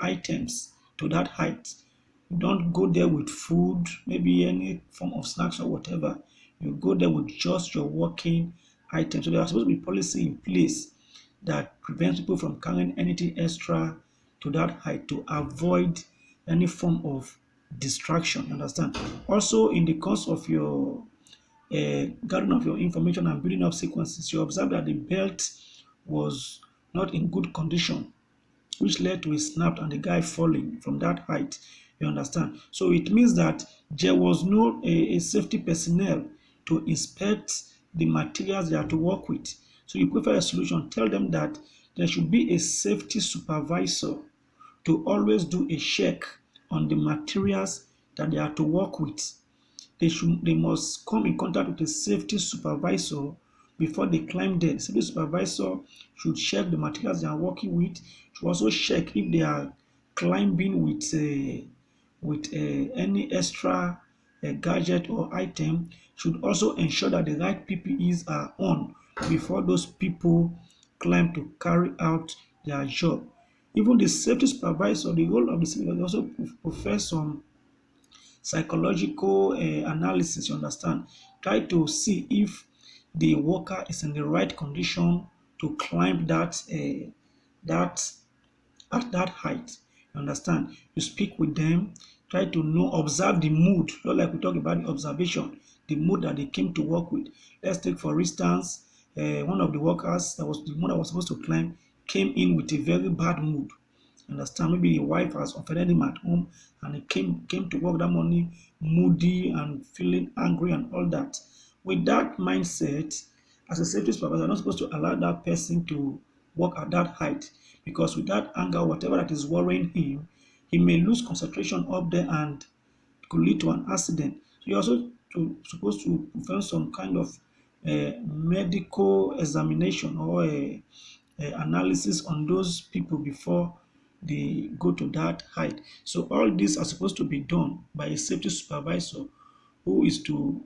items to that height. You don't go there with food, maybe any form of snacks or whatever. You go there with just your working items. So there are supposed to be policy in place that prevents people from carrying anything extra to that height to avoid any form of distraction. You understand? Also, in the course of your gathering of your information and building up sequences, you observe that the belt was not in good condition, which led to a snap and the guy falling from that height. You understand? So it means that there was no a safety personnel to inspect the materials they are to work with. So you prefer a solution. Tell them that there should be a safety supervisor to always do a check on the materials that they are to work with. They must come in contact with a safety supervisor before they climb there. The safety supervisor should check the materials they are working with. Should also check if they are climbing with any extra gadget or item. Should also ensure that the right PPEs are on before those people climb to carry out their job. Even the safety supervisor, the role of the safety supervisor also profess some psychological analysis, you understand. Try to see if the worker is in the right condition to climb that at that height. You understand? You speak with them, try to know, observe the mood. Just like we talk about the observation, the mood that they came to work with. Let's take for instance, one of the workers that was the one that was supposed to climb came in with a very bad mood. Understand? Maybe the wife has offended him at home and he came to work that morning moody and feeling angry and all that. With that mindset, as a safety supervisor, you're not supposed to allow that person to work at that height because with that anger, whatever that is worrying him, he may lose concentration up there and could lead to an accident. So you're also supposed to perform some kind of medical examination or analysis on those people before they go to that height. So all these are supposed to be done by a safety supervisor who is to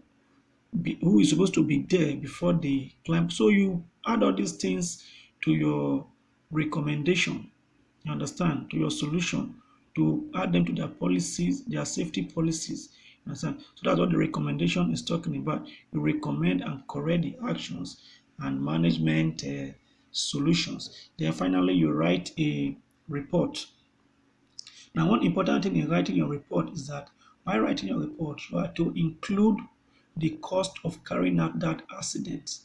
who is supposed to be there before they climb. So you add all these things to your recommendation, you understand, to your solution, to add them to their policies, their safety policies. You understand? So that's what the recommendation is talking about. You recommend and correct the actions and management solutions. Then finally, you write a report. Now, one important thing in writing your report is that while writing your report, you are to include the cost of carrying out that accident.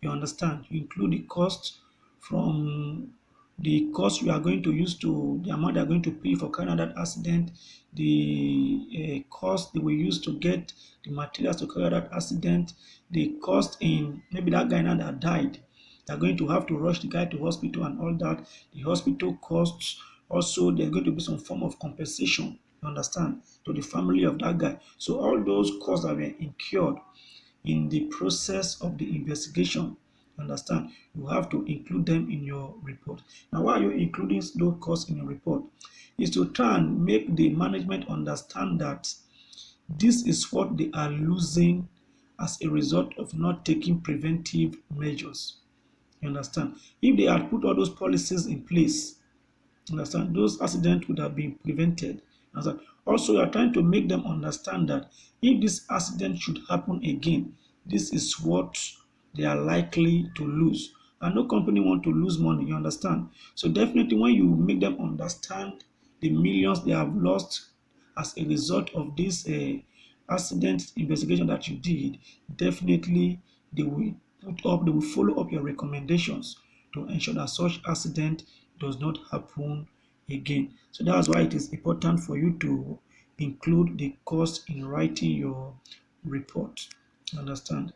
You understand? You include the cost from the cost you are going to use to the amount you are going to pay for carrying out that accident, the cost they will use to get the materials to carry out that accident, the cost in maybe that guy now that died. They're going to have to rush the guy to hospital and all that. The hospital costs also there's going to be some form of compensation, you understand, to the family of that guy. So all those costs that were incurred in the process of the investigation, you understand, you have to include them in your report. Now, why are you including those costs in your report? Is to try and make the management understand that this is what they are losing as a result of not taking preventive measures. You understand? If they had put all those policies in place, understand, those accidents would have been prevented. Understand? Also, you are trying to make them understand that if this accident should happen again, this is what they are likely to lose. And no company want to lose money, you understand? So definitely when you make them understand the millions they have lost as a result of this accident investigation that you did, definitely they will follow up your recommendations to ensure that such accident does not happen again. So that's why it is important for you to include the cost in writing your report. Understand?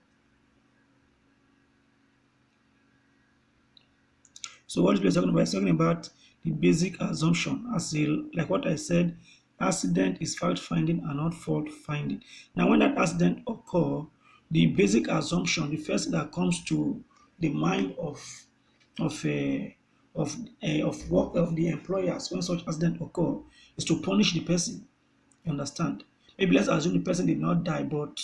So what is we talking about? It's talking about the basic assumption. As a, like what I said, accident is fact finding and not fault finding. Now, when that accident occur, the basic assumption, the first thing that comes to the mind of a of work of the employers when such accident occur is to punish the person. You understand? Maybe let's assume the person did not die, but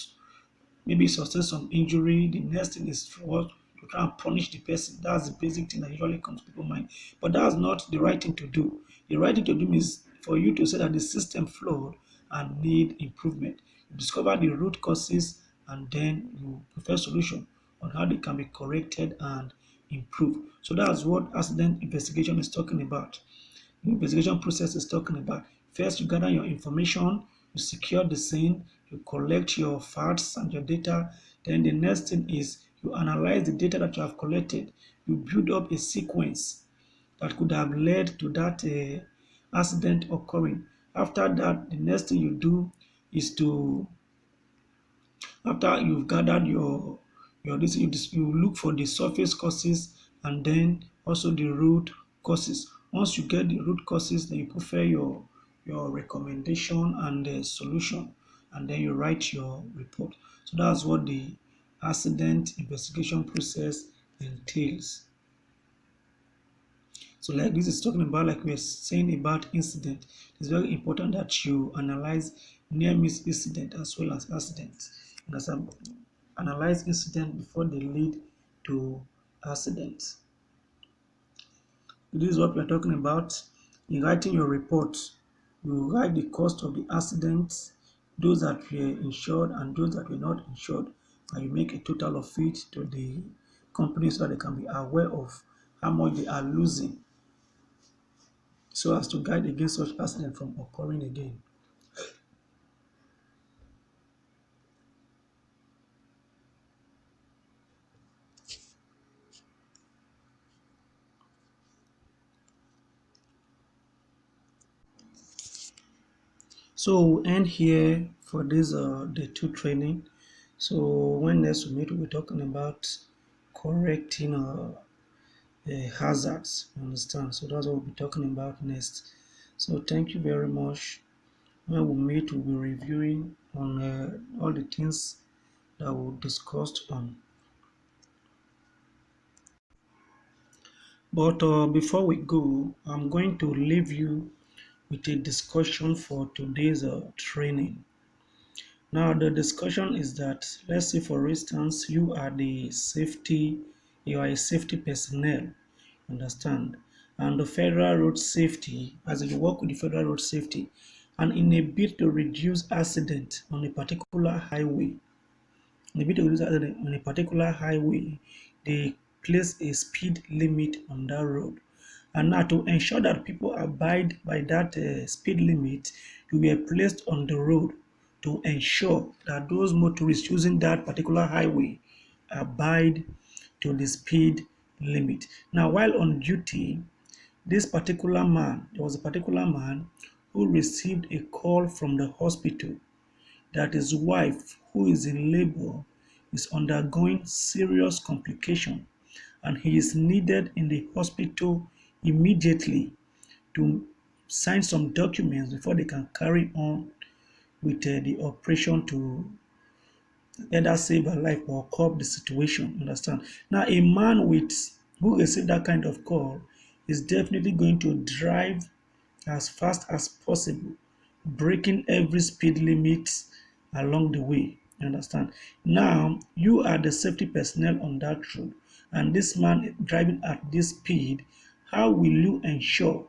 maybe sustain some injury. The next thing is for us to try and punish the person. That's the basic thing that usually comes to people's mind. But that's not the right thing to do. The right thing to do is for you to say that the system flawed and need improvement. You discover the root causes and then you prefer solution on how they can be corrected and improved. So that's what accident investigation is talking about. The investigation process is talking about. First, you gather your information, you secure the scene, you collect your facts and your data. Then the next thing is you analyze the data that you have collected. You build up a sequence that could have led to that accident occurring. After that, the next thing you do is to after you've gathered your this you look for the surface causes and then also the root causes. Once you get the root causes, then you prefer your recommendation and the solution, and then you write your report. So that's what the accident investigation process entails. So like this is talking about, like we are saying about incident, it's very important that you analyze near miss incident as well as accident. You understand? Analyze incident before they lead to accident. This is what we are talking about. In writing your report, you write the cost of the accident, those that were insured and those that were not insured, and you make a total of it to the company so that they can be aware of how much they are losing so as to guide against such accident from occurring again. So we'll end here for this day two training. So when next we meet, we'll be talking about correcting hazards. You understand? So that's what we'll be talking about next. So thank you very much. When we meet, we'll be reviewing on all the things that we discussed on. But before we go, I'm going to leave you with a discussion for today's training. Now, the discussion is that let's say, for instance, you are a safety personnel, understand, and the federal road safety, as you work with the federal road safety, and in a bid to reduce accident on a particular highway, on a particular highway, they place a speed limit on that road. And now, to ensure that people abide by that speed limit, you were placed on the road to ensure that those motorists using that particular highway abide to the speed limit. Now, while on duty, there was a particular man who received a call from the hospital that his wife, who is in labor, is undergoing serious complication and he is needed in the hospital immediately to sign some documents before they can carry on with the operation to either save her life or curb the situation. Understand? Now, a man with who received that kind of call is definitely going to drive as fast as possible, breaking every speed limit along the way. You understand? Now, you are the safety personnel on that road, and this man driving at this speed. How will you ensure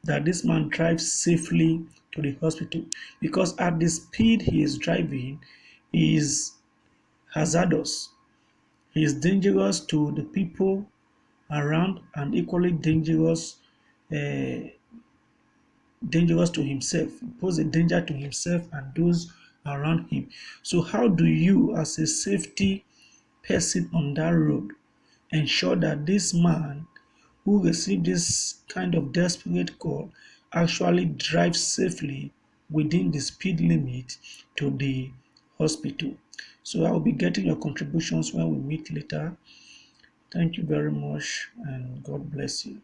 that this man drives safely to the hospital? Because at the speed he is driving, he is hazardous. He is dangerous to the people around and equally uh, dangerous to himself, pose a danger to himself and those around him. So, how do you, as a safety person on that road, ensure that this man who received this kind of desperate call actually drives safely within the speed limit to the hospital? So, I will be getting your contributions when we meet later. Thank you very much, and God bless you.